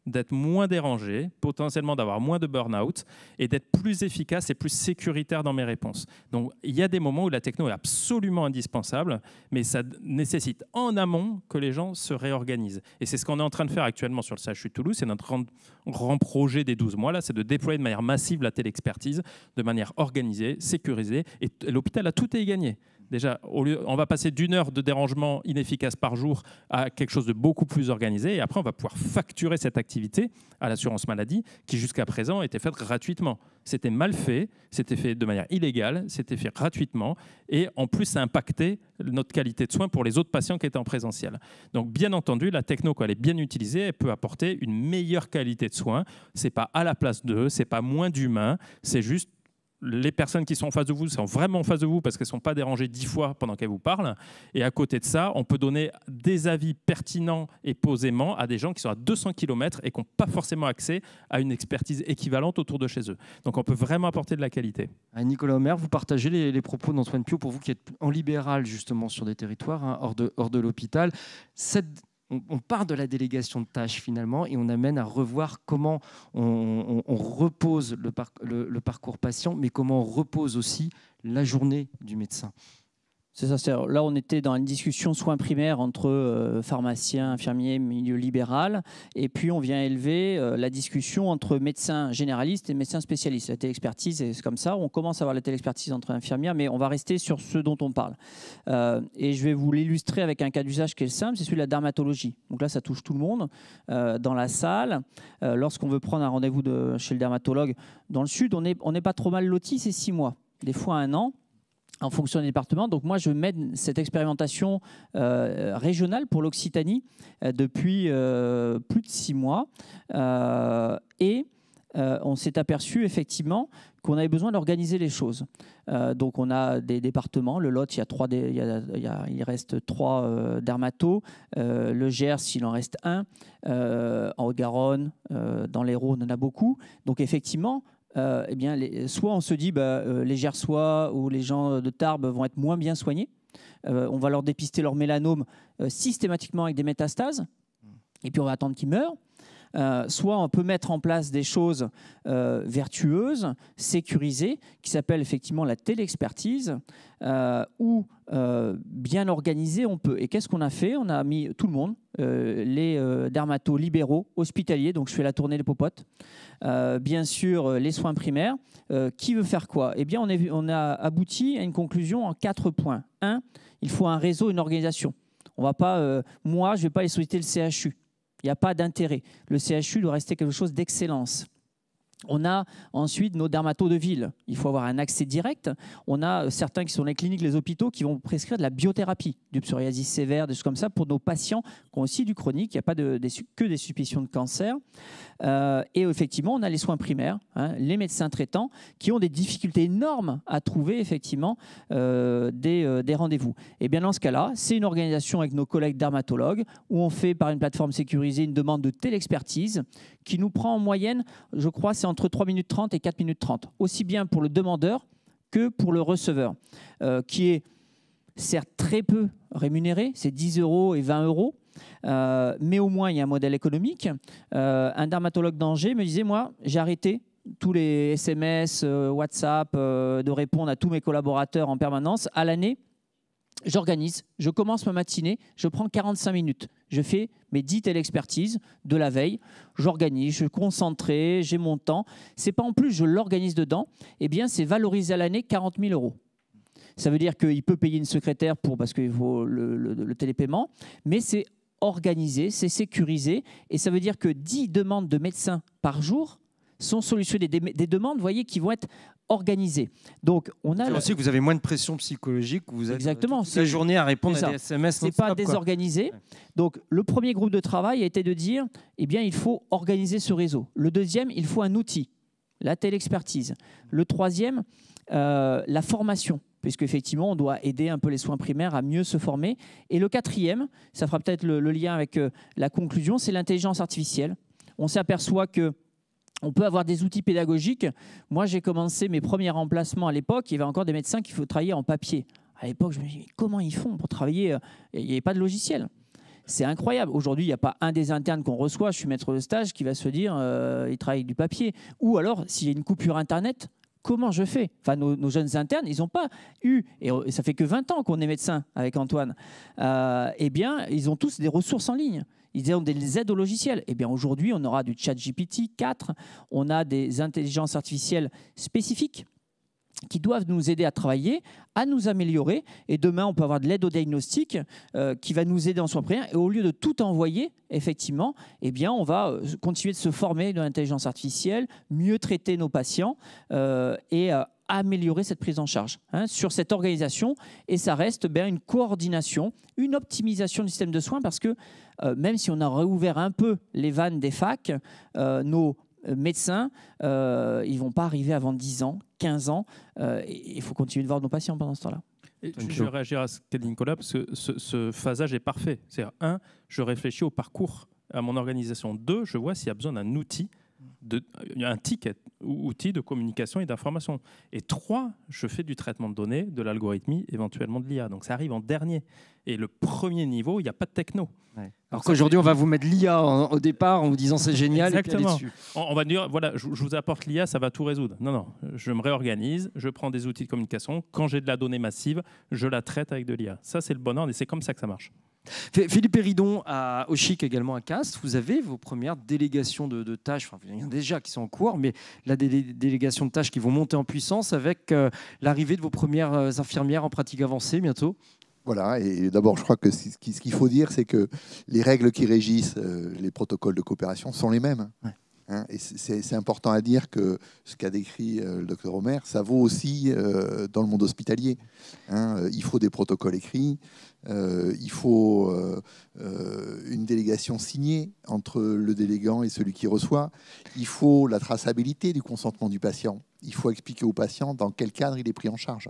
d'être moins dérangé, potentiellement d'avoir moins de burn-out et d'être plus efficace et plus sécuritaire dans mes réponses. Donc, il y a des moments où la techno est absolument indispensable, mais ça nécessite en amont que les gens se réorganisent. Et c'est ce qu'on est en train de faire actuellement sur le CHU de Toulouse. C'est notre grand projet des 12 mois, là, c'est de déployer de manière massive la téléexpertise, de manière organisée, sécurisée. Et l'hôpital a tout à y gagner. Déjà, on va passer d'1 heure de dérangement inefficace par jour à quelque chose de beaucoup plus organisé. Et après, on va pouvoir facturer cette activité à l'assurance maladie qui, jusqu'à présent, était faite gratuitement. C'était mal fait, c'était fait de manière illégale, c'était fait gratuitement. Et en plus, ça impactait notre qualité de soins pour les autres patients qui étaient en présentiel. Donc, bien entendu, la techno, quand elle est bien utilisée, elle peut apporter une meilleure qualité de soins. Ce n'est pas à la place d'eux, ce n'est pas moins d'humain, c'est juste les personnes qui sont en face de vous sont vraiment en face de vous parce qu'elles ne sont pas dérangées 10 fois pendant qu'elles vous parlent. Et à côté de ça, on peut donner des avis pertinents et posément à des gens qui sont à 200 km et qui n'ont pas forcément accès à une expertise équivalente autour de chez eux. Donc on peut vraiment apporter de la qualité. Nicolas Omer, vous partagez les propos d'Antoine Piot, pour vous qui êtes en libéral justement sur des territoires hors de l'hôpital. On part de la délégation de tâches finalement et on amène à revoir comment on repose le parcours patient, mais comment on repose aussi la journée du médecin. C'est ça. Là, on était dans une discussion soins primaires entre pharmaciens, infirmiers, milieu libéral. Et puis, on vient élever la discussion entre médecins généralistes et médecins spécialistes. La téléexpertise, c'est comme ça. On commence à avoir la téléexpertise entre infirmières, mais on va rester sur ce dont on parle. Et je vais vous l'illustrer avec un cas d'usage qui est simple, c'est celui de la dermatologie. Donc là, ça touche tout le monde. Dans la salle, lorsqu'on veut prendre un rendez-vous chez le dermatologue dans le sud, on n'est pas trop mal loti, c'est 6 mois. Des fois 1 an. En fonction des départements. Donc moi, je mène cette expérimentation régionale pour l'Occitanie depuis plus de 6 mois. Et on s'est aperçu effectivement qu'on avait besoin d'organiser les choses. Donc on a des départements. Le Lot, il reste 3 dermatos. Le Gers, il en reste 1. En Haute-Garonne, dans l'Hérault, on en a beaucoup. Donc effectivement, eh bien, soit on se dit les Gersois ou les gens de Tarbes vont être moins bien soignés, on va leur dépister leur mélanome systématiquement avec des métastases, et puis on va attendre qu'ils meurent. Soit on peut mettre en place des choses vertueuses, sécurisées, qui s'appellent effectivement la téléexpertise, où bien organisé on peut. Et qu'est-ce qu'on a fait? On a mis tout le monde, les dermatos libéraux, hospitaliers, donc je fais la tournée des popotes, bien sûr les soins primaires. Qui veut faire quoi? Eh bien, on a abouti à une conclusion en 4 points. 1, il faut un réseau, une organisation. On va pas, moi, je ne vais pas aller solliciter le CHU. Il n'y a pas d'intérêt. Le CHU doit rester quelque chose d'excellence. On a ensuite nos dermatos de ville. Il faut avoir un accès direct. On a certains qui sont les cliniques, les hôpitaux, qui vont prescrire de la biothérapie, du psoriasis sévère, des choses comme ça, pour nos patients qui ont aussi du chronique. Il n'y a pas que des suspicions de cancer. Et effectivement, on a les soins primaires, les médecins traitants, qui ont des difficultés énormes à trouver effectivement des rendez-vous. Et bien dans ce cas-là, c'est une organisation avec nos collègues dermatologues où on fait par une plateforme sécurisée une demande de téléexpertise qui nous prend en moyenne, je crois, c'est entre 3 minutes 30 et 4 minutes 30, aussi bien pour le demandeur que pour le receveur, qui est certes très peu rémunéré, c'est 10 € et 20 €, mais au moins il y a un modèle économique. Un dermatologue d'Angers me disait, moi, j'ai arrêté tous les SMS, WhatsApp, de répondre à tous mes collaborateurs en permanence. À l'année, j'organise, je commence ma matinée, je prends 45 minutes. Je fais mes 10 téléexpertises de la veille. J'organise, je suis concentré, j'ai mon temps. C'est pas en plus, je l'organise dedans. Eh bien, c'est valorisé à l'année 40 000 €. Ça veut dire qu'il peut payer une secrétaire parce qu'il faut le télépaiement, mais c'est organisé, c'est sécurisé. Et ça veut dire que 10 demandes de médecins par jour sont solutionnées. Des demandes, vous voyez, qui vont être organisées. Donc, on a aussi que vous avez moins de pression psychologique. Vous êtes exactement, toute la journée à répondre à des SMS. Ce n'est pas désorganisé. Donc, le premier groupe de travail a été de dire, eh bien, il faut organiser ce réseau. Le deuxième, il faut un outil, la téléexpertise. Le troisième, la formation, puisqu'effectivement, on doit aider un peu les soins primaires à mieux se former. Et le quatrième, ça fera peut-être le lien avec la conclusion, c'est l'intelligence artificielle. On s'aperçoit que on peut avoir des outils pédagogiques. Moi, j'ai commencé mes premiers remplacements à l'époque. Il y avait encore des médecins qu'il faut travailler en papier. À l'époque, je me dis, comment ils font pour travailler? Il n'y avait pas de logiciel. C'est incroyable. Aujourd'hui, il n'y a pas un des internes qu'on reçoit, je suis maître de stage, qui va se dire il travaille avec du papier. Ou alors, s'il y a une coupure Internet, comment je fais? Enfin, nos jeunes internes, ils n'ont pas eu, et ça fait que 20 ans qu'on est médecin avec Antoine, eh bien, ils ont tous des ressources en ligne. Ils ont des aides au logiciel. Eh bien, aujourd'hui, on aura du ChatGPT 4, on a des intelligences artificielles spécifiques qui doivent nous aider à travailler, à nous améliorer. Et demain, on peut avoir de l'aide au diagnostic qui va nous aider en soins primaires. Et au lieu de tout envoyer, effectivement, eh bien, on va continuer de se former de l'intelligence artificielle, mieux traiter nos patients et améliorer cette prise en charge sur cette organisation. Et ça reste une coordination, une optimisation du système de soins parce que même si on a réouvert un peu les vannes des facs, nos médecins, ils ne vont pas arriver avant 10 ans, 15 ans. Il faut continuer de voir nos patients pendant ce temps-là. Je vais réagir à ce qu'a dit Nicolas, parce que ce phasage est parfait. C'est-à-dire, 1, je réfléchis au parcours, à mon organisation. 2, je vois s'il y a besoin d'un outil, un ticket, outil de communication et d'information. Et 3, je fais du traitement de données, de l'algorithmie, éventuellement de l'IA. Donc ça arrive en dernier. Et le premier niveau, il n'y a pas de techno. Ouais. Alors qu'aujourd'hui, on va vous mettre l'IA au départ en vous disant c'est génial. Exactement. Et puis on va dire, voilà, je vous apporte l'IA, ça va tout résoudre. Non, non, je me réorganise, je prends des outils de communication. Quand j'ai de la donnée massive, je la traite avec de l'IA. Ça, c'est le bon ordre et c'est comme ça que ça marche. Philippe Héridon, au CHIC également à Castres, vous avez vos premières délégations de tâches, enfin, il y en a déjà qui sont en cours, mais là, des délégations de tâches qui vont monter en puissance avec l'arrivée de vos premières infirmières en pratique avancée bientôt. Voilà, et d'abord, je crois que ce qu'il faut dire, c'est que les règles qui régissent les protocoles de coopération sont les mêmes. Ouais. Et c'est important à dire que ce qu'a décrit le docteur Omer, ça vaut aussi dans le monde hospitalier. Il faut des protocoles écrits, il faut une délégation signée entre le délégant et celui qui reçoit, il faut la traçabilité du consentement du patient. Il faut expliquer au patient dans quel cadre il est pris en charge.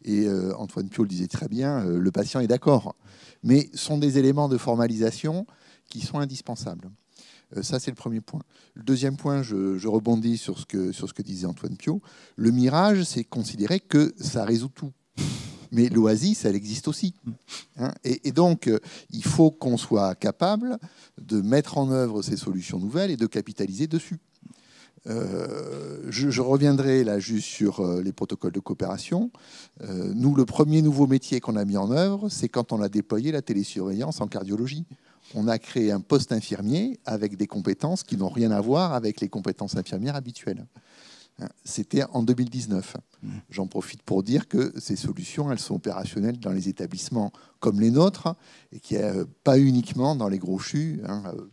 Et Antoine Piot le disait très bien, le patient est d'accord. Mais ce sont des éléments de formalisation qui sont indispensables. Ça, c'est le premier point. Le deuxième point, je rebondis sur ce que disait Antoine Piot. Le mirage, c'est considérer que ça résout tout. Mais l'oasis, elle existe aussi. Et donc, il faut qu'on soit capable de mettre en œuvre ces solutions nouvelles et de capitaliser dessus. Je reviendrai là juste sur les protocoles de coopération. Nous, le premier nouveau métier qu'on a mis en œuvre, c'est quand on a déployé la télésurveillance en cardiologie. On a créé un poste infirmier avec des compétences qui n'ont rien à voir avec les compétences infirmières habituelles. C'était en 2019. J'en profite pour dire que ces solutions, elles sont opérationnelles dans les établissements comme les nôtres et qui est pas uniquement dans les gros CHU.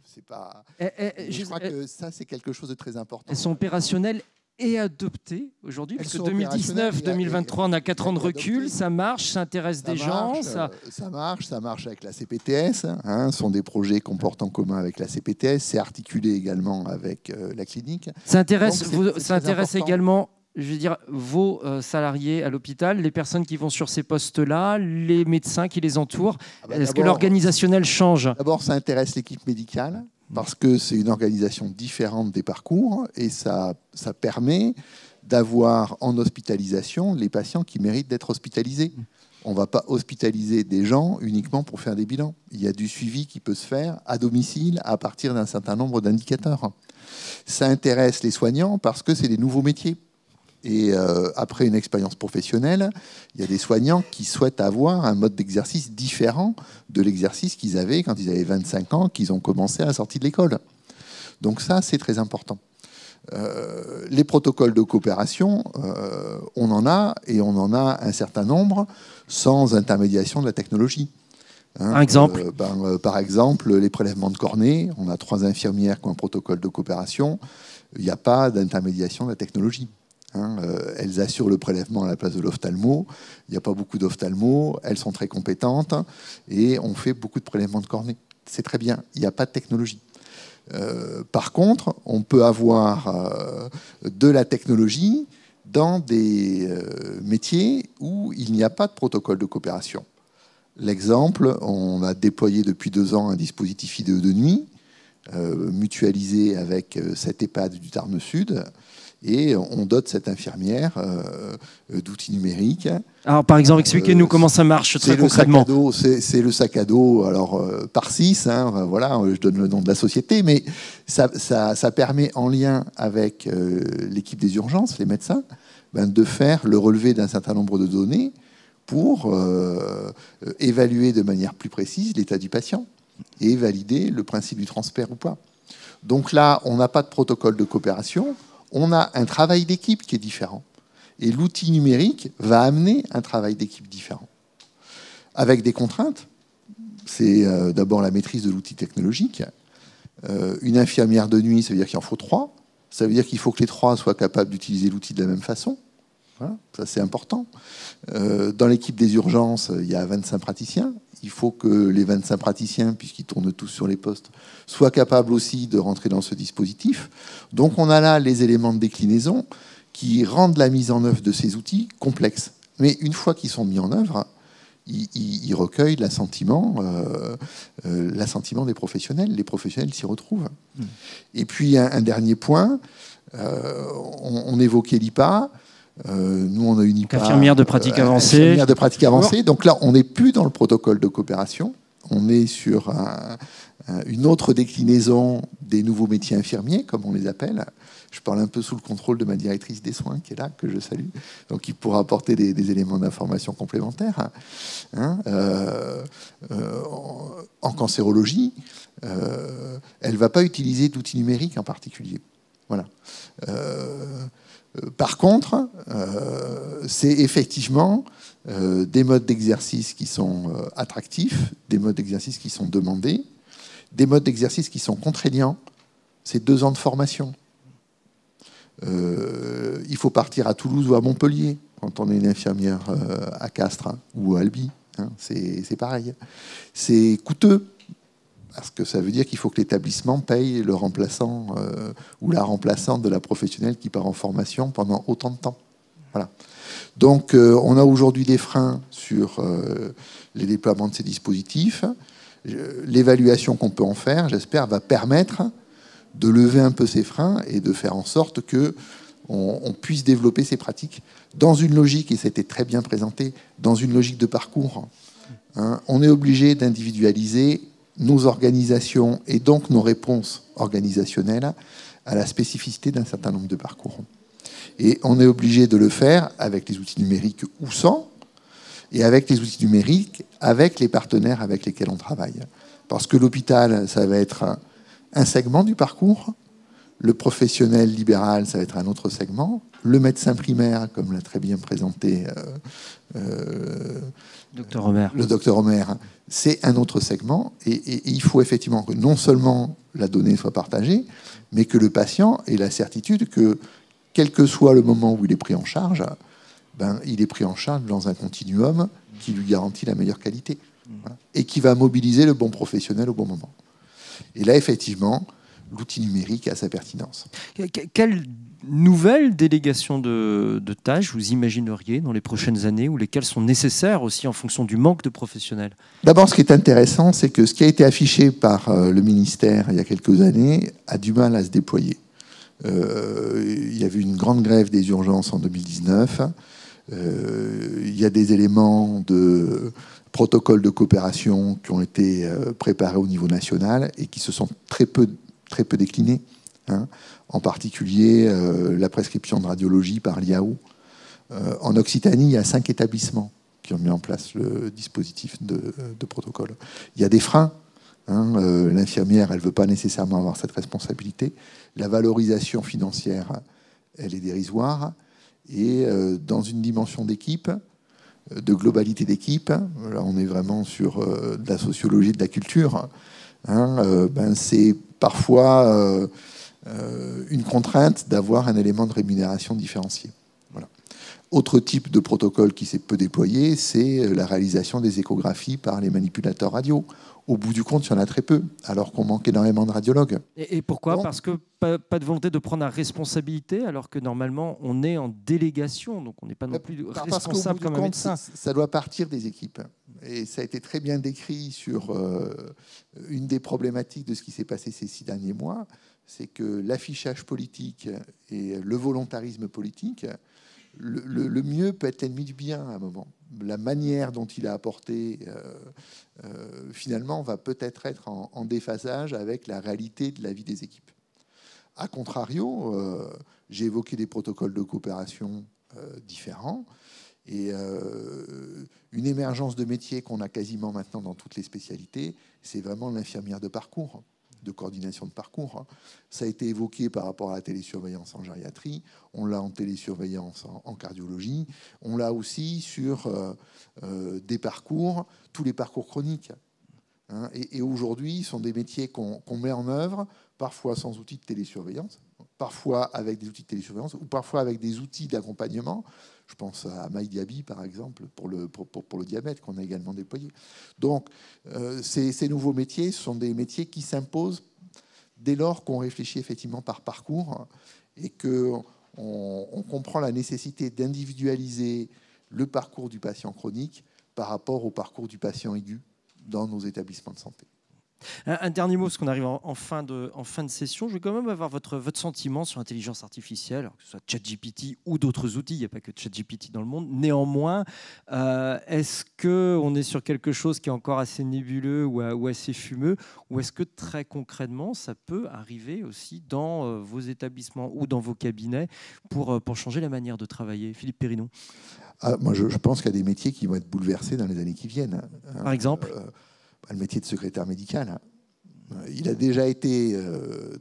C'est pas. Je crois que ça, c'est quelque chose de très important. Elles sont opérationnelles et adoptées aujourd'hui, parce que 2019-2023, on a 4 ans de recul, ça marche, ça intéresse des gens. Ça marche avec la CPTS. Ce sont des projets qu'on porte en commun avec la CPTS. C'est articulé également avec la clinique. Ça intéresse également, je veux dire, vos salariés à l'hôpital, les personnes qui vont sur ces postes-là, les médecins qui les entourent. Est-ce que l'organisationnel change? D'abord, ça intéresse l'équipe médicale, parce que c'est une organisation différente des parcours et ça permet d'avoir en hospitalisation les patients qui méritent d'être hospitalisés. On ne va pas hospitaliser des gens uniquement pour faire des bilans. Il y a du suivi qui peut se faire à domicile à partir d'un certain nombre d'indicateurs. Ça intéresse les soignants parce que c'est des nouveaux métiers. Et après une expérience professionnelle, il y a des soignants qui souhaitent avoir un mode d'exercice différent de l'exercice qu'ils avaient quand ils avaient 25 ans, qu'ils ont commencé à la sortie de l'école. Donc ça, c'est très important. Les protocoles de coopération, on en a, et on en a un certain nombre sans intermédiation de la technologie. Par exemple Par exemple, les prélèvements de cornée. On a 3 infirmières qui ont un protocole de coopération. Il n'y a pas d'intermédiation de la technologie. Elles assurent le prélèvement à la place de l'ophtalmo. Il n'y a pas beaucoup d'ophtalmo. Elles sont très compétentes et on fait beaucoup de prélèvements de cornée. C'est très bien. Il n'y a pas de technologie. Par contre, on peut avoir de la technologie dans des métiers où il n'y a pas de protocole de coopération. L'exemple, on a déployé depuis 2 ans un dispositif IDE de nuit, mutualisé avec cette EHPAD du Tarn Sud, et on dote cette infirmière d'outils numériques. Alors, par exemple, expliquez-nous comment ça marche très concrètement. C'est le sac à dos, alors par 6, voilà, je donne le nom de la société, mais ça permet, en lien avec l'équipe des urgences, les médecins, de faire le relevé d'un certain nombre de données pour évaluer de manière plus précise l'état du patient et valider le principe du transfert ou pas. Donc là, on n'a pas de protocole de coopération. On a un travail d'équipe qui est différent. Et l'outil numérique va amener un travail d'équipe différent. Avec des contraintes, c'est d'abord la maîtrise de l'outil technologique. Une infirmière de nuit, ça veut dire qu'il en faut 3. Ça veut dire qu'il faut que les 3 soient capables d'utiliser l'outil de la même façon. Voilà, ça c'est important. Dans l'équipe des urgences, il y a 25 praticiens. Il faut que les 25 praticiens, puisqu'ils tournent tous sur les postes, soient capables aussi de rentrer dans ce dispositif. Donc on a là les éléments de déclinaison qui rendent la mise en œuvre de ces outils complexes. Mais une fois qu'ils sont mis en œuvre, ils recueillent l'assentiment des professionnels. Les professionnels s'y retrouvent. Et puis un dernier point, on évoquait l'IPA. Nous, on a une IPA. Infirmière de pratique avancée. Infirmière de pratique avancée. Donc là, on n'est plus dans le protocole de coopération. On est sur une autre déclinaison des nouveaux métiers infirmiers, comme on les appelle. Je parle un peu sous le contrôle de ma directrice des soins, qui est là, que je salue, donc qui pourra apporter des éléments d'information complémentaires. En cancérologie, elle ne va pas utiliser d'outils numériques en particulier. Voilà. Par contre, c'est effectivement des modes d'exercice qui sont attractifs, des modes d'exercice qui sont demandés, des modes d'exercice qui sont contraignants. C'est 2 ans de formation. Il faut partir à Toulouse ou à Montpellier quand on est une infirmière à Castres ou à Albi. C'est pareil. C'est coûteux. Parce que ça veut dire qu'il faut que l'établissement paye le remplaçant ou la remplaçante de la professionnelle qui part en formation pendant autant de temps. Voilà. Donc, on a aujourd'hui des freins sur les déploiements de ces dispositifs. L'évaluation qu'on peut en faire, j'espère, va permettre de lever un peu ces freins et de faire en sorte qu'on puisse développer ces pratiques dans une logique, et c'était très bien présenté, dans une logique de parcours. On est obligé d'individualiser nos organisations et donc nos réponses organisationnelles à la spécificité d'un certain nombre de parcours. Et on est obligé de le faire avec les outils numériques ou sans, et avec les outils numériques, avec les partenaires avec lesquels on travaille. Parce que l'hôpital, ça va être un segment du parcours, le professionnel libéral, ça va être un autre segment, le médecin primaire, comme l'a très bien présenté Docteur Omer. Le docteur Omer, c'est un autre segment, et il faut effectivement que non seulement la donnée soit partagée, mais que le patient ait la certitude que, quel que soit le moment où il est pris en charge, il est pris en charge dans un continuum qui lui garantit la meilleure qualité, voilà, et qui va mobiliser le bon professionnel au bon moment. Et là, effectivement, l'outil numérique a sa pertinence. Quelle nouvelle délégation de tâches vous imagineriez dans les prochaines années, ou lesquelles sont nécessaires aussi en fonction du manque de professionnels? D'abord, ce qui est intéressant, c'est que ce qui a été affiché par le ministère il y a quelques années a du mal à se déployer. Il y avait une grande grève des urgences en 2019. Il y a des éléments de protocole de coopération qui ont été préparés au niveau national et qui se sont très peu déclinés. En particulier la prescription de radiologie par l'IAO. En Occitanie, il y a 5 établissements qui ont mis en place le dispositif de protocole. Il y a des freins. L'infirmière, elle ne veut pas nécessairement avoir cette responsabilité. La valorisation financière, elle est dérisoire. Et dans une dimension d'équipe, de globalité d'équipe, là on est vraiment sur de la sociologie, de la culture, c'est parfois une contrainte d'avoir un élément de rémunération différencié. Voilà. Autre type de protocole qui s'est peu déployé, c'est la réalisation des échographies par les manipulateurs radio. Au bout du compte, il y en a très peu, alors qu'on manque énormément de radiologues. Et pourquoi? Donc, parce que pas de volonté de prendre la responsabilité, alors que normalement on est en délégation, donc on n'est pas non plus responsable comme un médecin. Ça doit partir des équipes. Et ça a été très bien décrit sur une des problématiques de ce qui s'est passé ces 6 derniers mois, c'est que l'affichage politique et le volontarisme politique, le mieux peut être l'ennemi du bien à un moment. La manière dont il a apporté, finalement, va peut-être être en déphasage avec la réalité de la vie des équipes. A contrario, j'ai évoqué des protocoles de coopération différents et une émergence de métiers qu'on a quasiment maintenant dans toutes les spécialités, c'est vraiment l'infirmière de parcours. de coordination de parcours. Ça a été évoqué par rapport à la télésurveillance en gériatrie, on l'a en télésurveillance en cardiologie, on l'a aussi sur des parcours, tous les parcours chroniques. Et aujourd'hui, ce sont des métiers qu'on met en œuvre, parfois sans outils de télésurveillance, parfois avec des outils de télésurveillance, ou parfois avec des outils d'accompagnement. Je pense à MyDiaby, par exemple, pour le diabète, qu'on a également déployé. Donc, ces nouveaux métiers, ce sont des métiers qui s'imposent dès lors qu'on réfléchit effectivement par parcours et qu'on comprend la nécessité d'individualiser le parcours du patient chronique par rapport au parcours du patient aigu dans nos établissements de santé. Un dernier mot, parce qu'on arrive en fin de session. Je vais quand même avoir votre sentiment sur l'intelligence artificielle, alors que ce soit ChatGPT ou d'autres outils. Il n'y a pas que ChatGPT dans le monde. Néanmoins, est-ce qu'on est sur quelque chose qui est encore assez nébuleux ou assez fumeux, ou est-ce que très concrètement, ça peut arriver aussi dans vos établissements ou dans vos cabinets pour changer la manière de travailler? Philippe Perrineau. Moi, je pense qu'il y a des métiers qui vont être bouleversés dans les années qui viennent. Par exemple le métier de secrétaire médical. Il a déjà été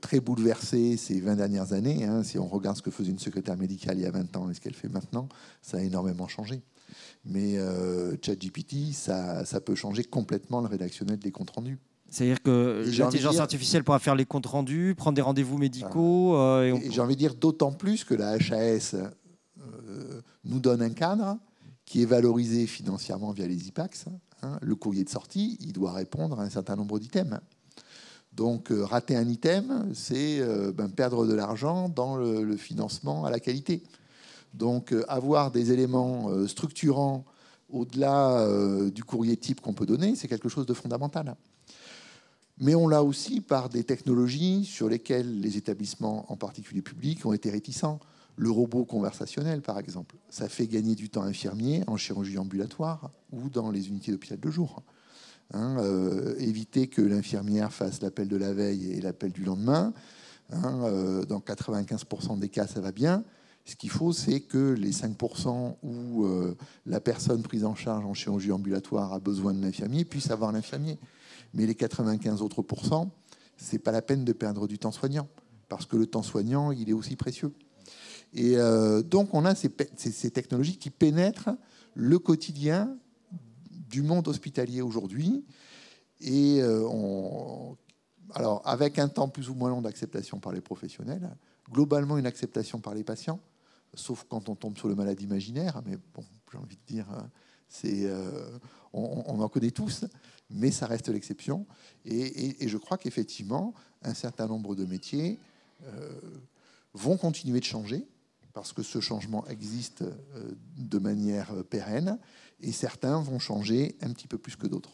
très bouleversé ces 20 dernières années. Si on regarde ce que faisait une secrétaire médicale il y a 20 ans et ce qu'elle fait maintenant, ça a énormément changé. Mais ChatGPT, ça peut changer complètement le rédactionnel des comptes rendus. C'est-à-dire que l'intelligence artificielle pourra faire les comptes rendus, prendre des rendez-vous médicaux. Et j'ai envie de dire d'autant plus que la HAS nous donne un cadre qui est valorisé financièrement via les IPAX. Le courrier de sortie, il doit répondre à un certain nombre d'items. Donc, rater un item, c'est perdre de l'argent dans le financement à la qualité. Donc, avoir des éléments structurants au-delà du courrier type qu'on peut donner, c'est quelque chose de fondamental. Mais on l'a aussi par des technologies sur lesquelles les établissements, en particulier publics, ont été réticents. Le robot conversationnel, par exemple, ça fait gagner du temps infirmier en chirurgie ambulatoire ou dans les unités d'hôpital de jour. Éviter que l'infirmière fasse l'appel de la veille et l'appel du lendemain. Dans 95% des cas, ça va bien. Ce qu'il faut, c'est que les 5% où la personne prise en charge en chirurgie ambulatoire a besoin de l'infirmier puisse avoir l'infirmier. Mais les 95 autres %, c'est pas la peine de perdre du temps soignant, parce que le temps soignant, il est aussi précieux. Et donc, on a ces technologies qui pénètrent le quotidien du monde hospitalier aujourd'hui. Et alors, avec un temps plus ou moins long d'acceptation par les professionnels, globalement une acceptation par les patients, sauf quand on tombe sur le malade imaginaire. Mais bon, j'ai envie de dire, on en connaît tous, mais ça reste l'exception. Et je crois qu'effectivement, un certain nombre de métiers vont continuer de changer, parce que ce changement existe de manière pérenne, et certains vont changer un petit peu plus que d'autres.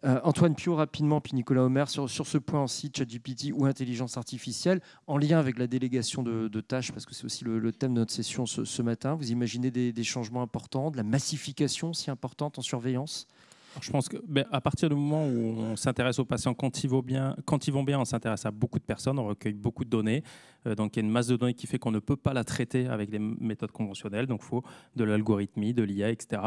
Antoine Piot, rapidement, puis Nicolas Homer, sur ce point aussi, ChatGPT ou intelligence artificielle, en lien avec la délégation de tâches, parce que c'est aussi le thème de notre session ce matin, vous imaginez des changements importants, de la massification si importante en surveillance? Je pense qu'à partir du moment où on s'intéresse aux patients quand ils vont bien, on s'intéresse à beaucoup de personnes, on recueille beaucoup de données. Donc il y a une masse de données qui fait qu'on ne peut pas la traiter avec des méthodes conventionnelles. Donc il faut de l'algorithmie, de l'IA, etc.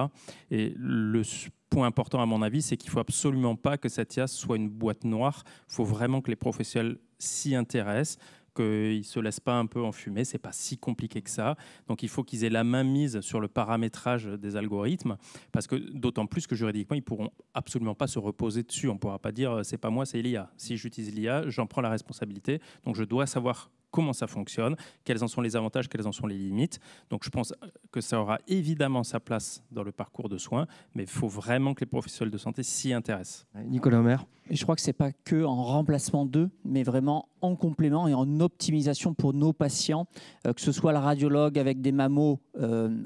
Et le point important à mon avis, c'est qu'il ne faut absolument pas que cette IA soit une boîte noire. Il faut vraiment que les professionnels s'y intéressent, qu'ils ne se laissent pas un peu enfumer, ce n'est pas si compliqué que ça. Donc il faut qu'ils aient la main mise sur le paramétrage des algorithmes, parce que d'autant plus que juridiquement, ils ne pourront absolument pas se reposer dessus. On ne pourra pas dire « c'est pas moi, c'est l'IA ». Si j'utilise l'IA, j'en prends la responsabilité. Donc je dois savoir comment ça fonctionne, quels en sont les avantages, quelles en sont les limites. Donc je pense que ça aura évidemment sa place dans le parcours de soins, mais il faut vraiment que les professionnels de santé s'y intéressent. Nicolas Homer. Et je crois que ce n'est pas que en remplacement d'eux, mais vraiment en complément et en optimisation pour nos patients, que ce soit le radiologue avec des mammos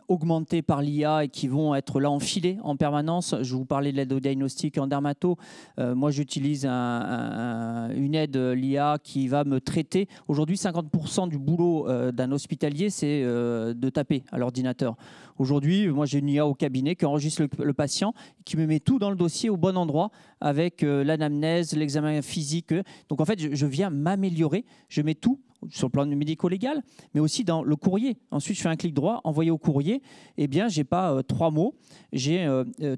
augmentés par l'IA et qui vont être là enfilés en permanence. Je vous parlais de l'aide au diagnostic en dermato. Moi, j'utilise une aide l'IA qui va me traiter. Aujourd'hui, 50% du boulot d'un hospitalier, c'est de taper à l'ordinateur. Aujourd'hui, moi, j'ai une IA au cabinet qui enregistre le patient, qui me met tout dans le dossier au bon endroit avec l'anamnèse, l'examen physique. Donc, en fait, je viens m'améliorer. Je mets tout sur le plan médico-légal, mais aussi dans le courrier. Ensuite, je fais un clic droit, envoyer au courrier. Eh bien, je n'ai pas 3 mots. J'ai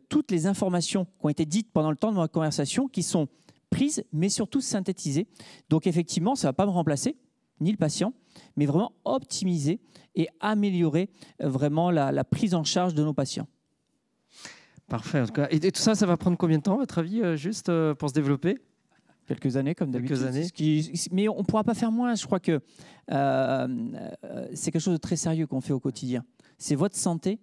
toutes les informations qui ont été dites pendant le temps de ma conversation qui sont prise, mais surtout synthétisée. Donc effectivement, ça ne va pas me remplacer, ni le patient, mais vraiment optimiser et améliorer vraiment la prise en charge de nos patients. Parfait. En tout cas. Et tout ça, ça va prendre combien de temps, à votre avis, juste pour se développer? Quelques années, comme d'habitude. Quelques années. Mais on ne pourra pas faire moins. Je crois que c'est quelque chose de très sérieux qu'on fait au quotidien. C'est votre santé.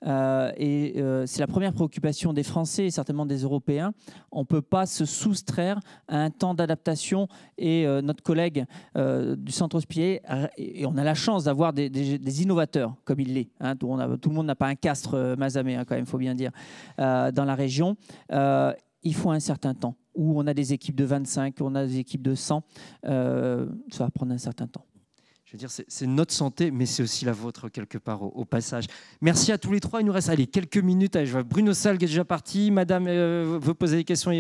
C'est la première préoccupation des Français et certainement des Européens. On ne peut pas se soustraire à un temps d'adaptation. Et notre collègue du centre hospitalier, et on a la chance d'avoir des innovateurs comme il l'est. Hein, tout le monde n'a pas un castre Mazamet, hein, quand même, il faut bien dire, dans la région. Il faut un certain temps, où on a des équipes de 25, on a des équipes de 100. Ça va prendre un certain temps. Je veux dire, c'est notre santé, mais c'est aussi la vôtre, quelque part, au passage. Merci à tous les trois. Il nous reste quelques minutes. Allez, je vois Bruno Salgue est déjà parti. Madame veut poser des questions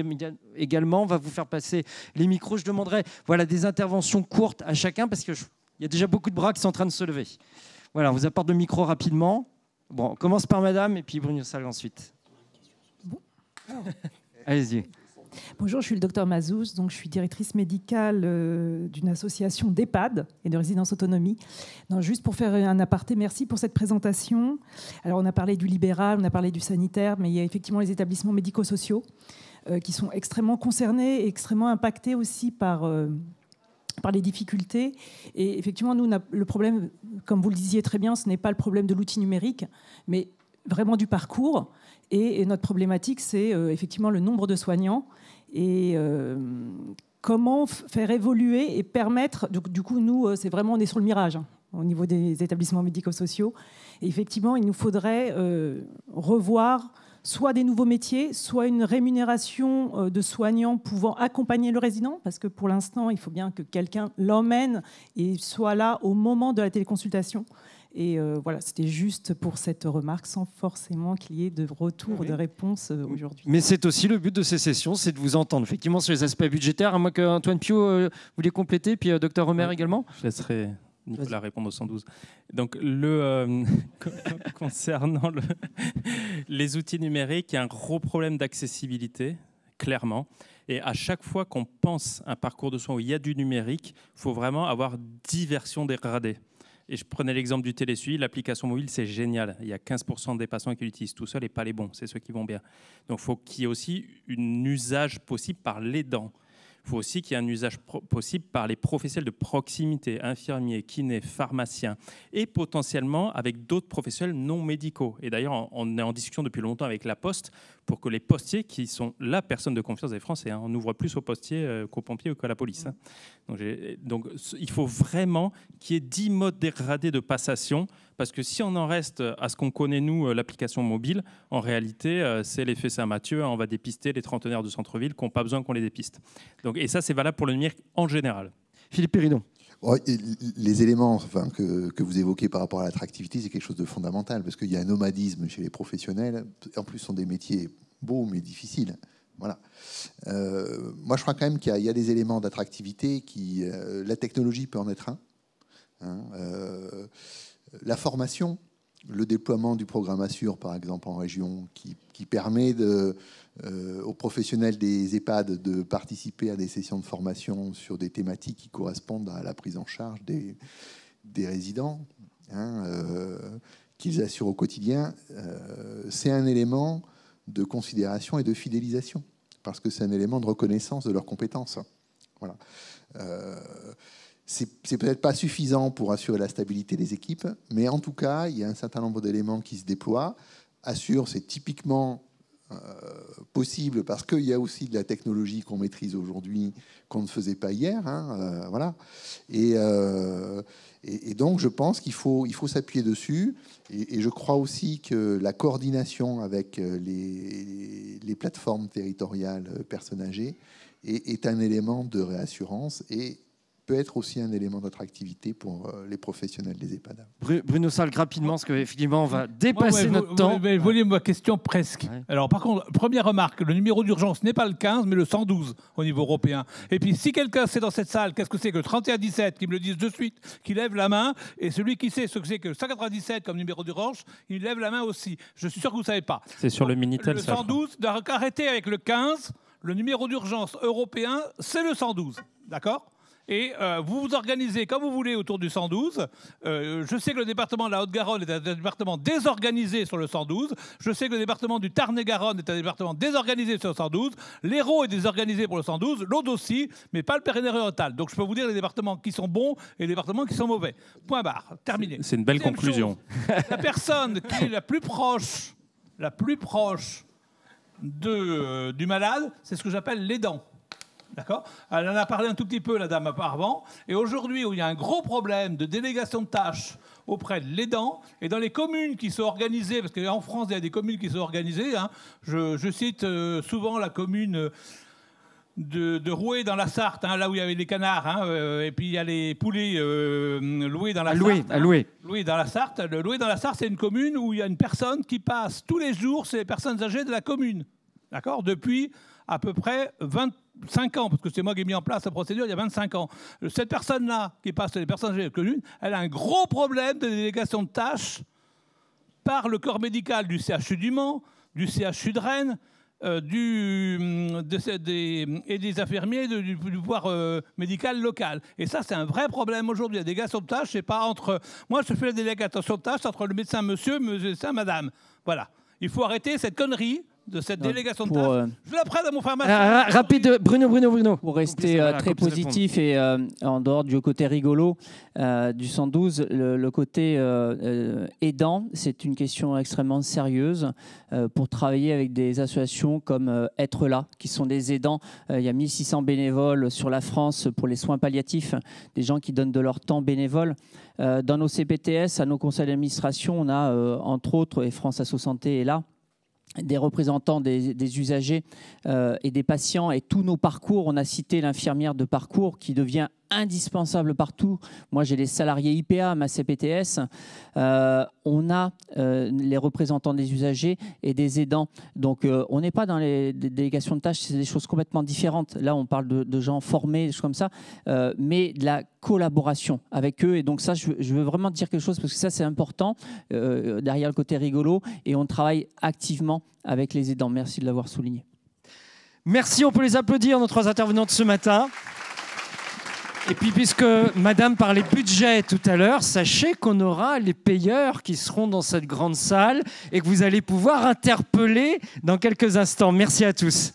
également. On va vous faire passer les micros. Je demanderai des interventions courtes à chacun, parce qu'il y a déjà beaucoup de bras qui sont en train de se lever. Voilà, on vous apporte le micro rapidement. Bon, on commence par madame, et puis Bruno Salgue ensuite. Bon. Allez-y. Bonjour, je suis le docteur Mazouz, donc je suis directrice médicale d'une association d'EHPAD et de résidence autonomie. Non, juste pour faire un aparté, merci pour cette présentation. Alors on a parlé du libéral, on a parlé du sanitaire, mais il y a effectivement les établissements médico-sociaux qui sont extrêmement concernés et extrêmement impactés aussi par les difficultés. Et effectivement, nous, le problème, comme vous le disiez très bien, ce n'est pas le problème de l'outil numérique, mais vraiment du parcours. Et notre problématique, c'est effectivement le nombre de soignants et comment faire évoluer et permettre. Du coup, nous, c'est vraiment, on est sur le mirage hein, au niveau des établissements médico-sociaux. Et effectivement, il nous faudrait revoir soit des nouveaux métiers, soit une rémunération de soignants pouvant accompagner le résident, parce que pour l'instant, il faut bien que quelqu'un l'emmène et soit là au moment de la téléconsultation. Et voilà, c'était juste pour cette remarque, sans forcément qu'il y ait de retour, de réponse aujourd'hui. Mais c'est aussi le but de ces sessions, c'est de vous entendre. Effectivement, sur les aspects budgétaires, à moins qu'Antoine Piot voulait compléter, puis Dr Romer également. Je laisserai Nicolas répondre au 112. Donc, concernant les outils numériques, il y a un gros problème d'accessibilité, clairement. Et à chaque fois qu'on pense à un parcours de soins où il y a du numérique, il faut vraiment avoir 10 versions dégradées. Et je prenais l'exemple du télésuivi, l'application mobile, c'est génial. Il y a 15% des patients qui l'utilisent tout seuls et pas les bons, c'est ceux qui vont bien. Donc il faut qu'il y ait aussi un usage possible par l'aidant. Il faut aussi qu'il y ait un usage possible par les professionnels de proximité, infirmiers, kinés, pharmaciens, et potentiellement avec d'autres professionnels non médicaux. Et d'ailleurs, on est en discussion depuis longtemps avec la Poste pour que les postiers, qui sont la personne de confiance des Français, hein, on ouvre plus aux postiers qu'aux pompiers ou qu'à la police. Hein. Donc, il faut vraiment qu'il y ait 10 modes dégradés de passation, parce que si on en reste à ce qu'on connaît, nous, l'application mobile, en réalité, c'est l'effet Saint-Mathieu, hein, on va dépister les trentenaires de centre-ville qui n'ont pas besoin qu'on les dépiste. Donc, et ça, c'est valable pour le numérique en général. Philippe Péridon. Les éléments que vous évoquez par rapport à l'attractivité, c'est quelque chose de fondamental, parce qu'il y a un nomadisme chez les professionnels. En plus, ce sont des métiers beaux, mais difficiles. Voilà. Moi, je crois quand même qu'il y a des éléments d'attractivité qui... la technologie peut en être un. Hein, la formation, le déploiement du programme Assure, par exemple, en région, qui permet aux professionnels des EHPAD de participer à des sessions de formation sur des thématiques qui correspondent à la prise en charge des résidents, hein, qu'ils assurent au quotidien. C'est un élément de considération et de fidélisation, parce que c'est un élément de reconnaissance de leurs compétences. Voilà. C'est peut-être pas suffisant pour assurer la stabilité des équipes, mais en tout cas, il y a un certain nombre d'éléments qui se déploient. Assure, c'est typiquement possible parce qu'il y a aussi de la technologie qu'on maîtrise aujourd'hui qu'on ne faisait pas hier. Hein, voilà. Et donc, je pense qu'il faut s'appuyer dessus. Et je crois aussi que la coordination avec les plateformes territoriales personnes âgées est un élément de réassurance et peut être aussi un élément d'attractivité pour les professionnels des EHPAD. Bruno Salgue, rapidement, parce qu'effectivement, on va dépasser notre temps. Vous voyez ma question presque. Ouais. Alors, par contre, première remarque, le numéro d'urgence n'est pas le 15, mais le 112 au niveau européen. Et puis, si quelqu'un sait dans cette salle, qu'est-ce que c'est que le 3117, qui me le dise de suite, qui lève la main, et celui qui sait ce que c'est que le 197 comme numéro d'urgence, il lève la main aussi. Je suis sûr que vous ne savez pas. C'est sur le Minitel. Le 112, arrêtez avec le 15. le numéro d'urgence européen, c'est le 112. D'accord ? Et vous vous organisez comme vous voulez autour du 112. Je sais que le département de la Haute-Garonne est un département désorganisé sur le 112. Je sais que le département du Tarn-et-Garonne est un département désorganisé sur le 112. L'Hérault est désorganisé pour le 112. L'Aude aussi, mais pas le Pyrénées-Oriental. Donc je peux vous dire les départements qui sont bons et les départements qui sont mauvais. Point barre. Terminé. C'est une belle Deuxième conclusion. chose, la personne qui est la plus proche du malade, c'est ce que j'appelle l'aidant. D'accord ? Elle en a parlé un tout petit peu, la dame, auparavant. Et aujourd'hui, où il y a un gros problème de délégation de tâches auprès de l'aidant, et dans les communes qui sont organisées, parce qu'en France, il y a des communes qui sont organisées, hein, je cite souvent la commune de Rouet dans la Sarthe, hein, là où il y avait les canards, hein, et puis il y a les poulets loués dans la Sarthe. Loués dans la Sarthe. Le Loué dans la Sarthe, c'est une commune où il y a une personne qui passe tous les jours, c'est les personnes âgées de la commune. D'accord ? Depuis à peu près 25 ans, parce que c'est moi qui ai mis en place la procédure il y a 25 ans. Cette personne-là, qui passe les personnes âgées de la commune, elle a un gros problème de délégation de tâches par le corps médical du CHU du Mans, du CHU de Rennes, et des infirmiers du pouvoir médical local. Et ça, c'est un vrai problème aujourd'hui. La délégation de tâches, c'est pas entre... Moi, je fais la délégation de tâches entre le médecin monsieur, le médecin madame. Voilà. Il faut arrêter cette connerie de cette délégation de tâches. Je la prête à mon pharmacien. Rapide, Bruno. Pour rester très positif et en dehors du côté rigolo du 112, le côté aidant, c'est une question extrêmement sérieuse pour travailler avec des associations comme Être là, qui sont des aidants. Il y a 1600 bénévoles sur la France pour les soins palliatifs, des gens qui donnent de leur temps bénévole. Dans nos CPTS, à nos conseils d'administration, on a entre autres, et France Asso Santé est là, des représentants des usagers et des patients, et tous nos parcours. On a cité l'infirmière de parcours qui devient indispensable partout. Moi, j'ai des salariés IPA à ma CPTS. On a les représentants des usagers et des aidants. Donc, on n'est pas dans les délégations de tâches, c'est des choses complètement différentes. Là, on parle de gens formés, des choses comme ça, mais de la collaboration avec eux. Et donc ça, je veux vraiment dire quelque chose, parce que ça, c'est important, derrière le côté rigolo, et on travaille activement avec les aidants. Merci de l'avoir souligné. Merci, on peut les applaudir, nos trois intervenantes ce matin. Et puis, puisque Madame parlait budget tout à l'heure, sachez qu'on aura les payeurs qui seront dans cette grande salle et que vous allez pouvoir interpeller dans quelques instants. Merci à tous.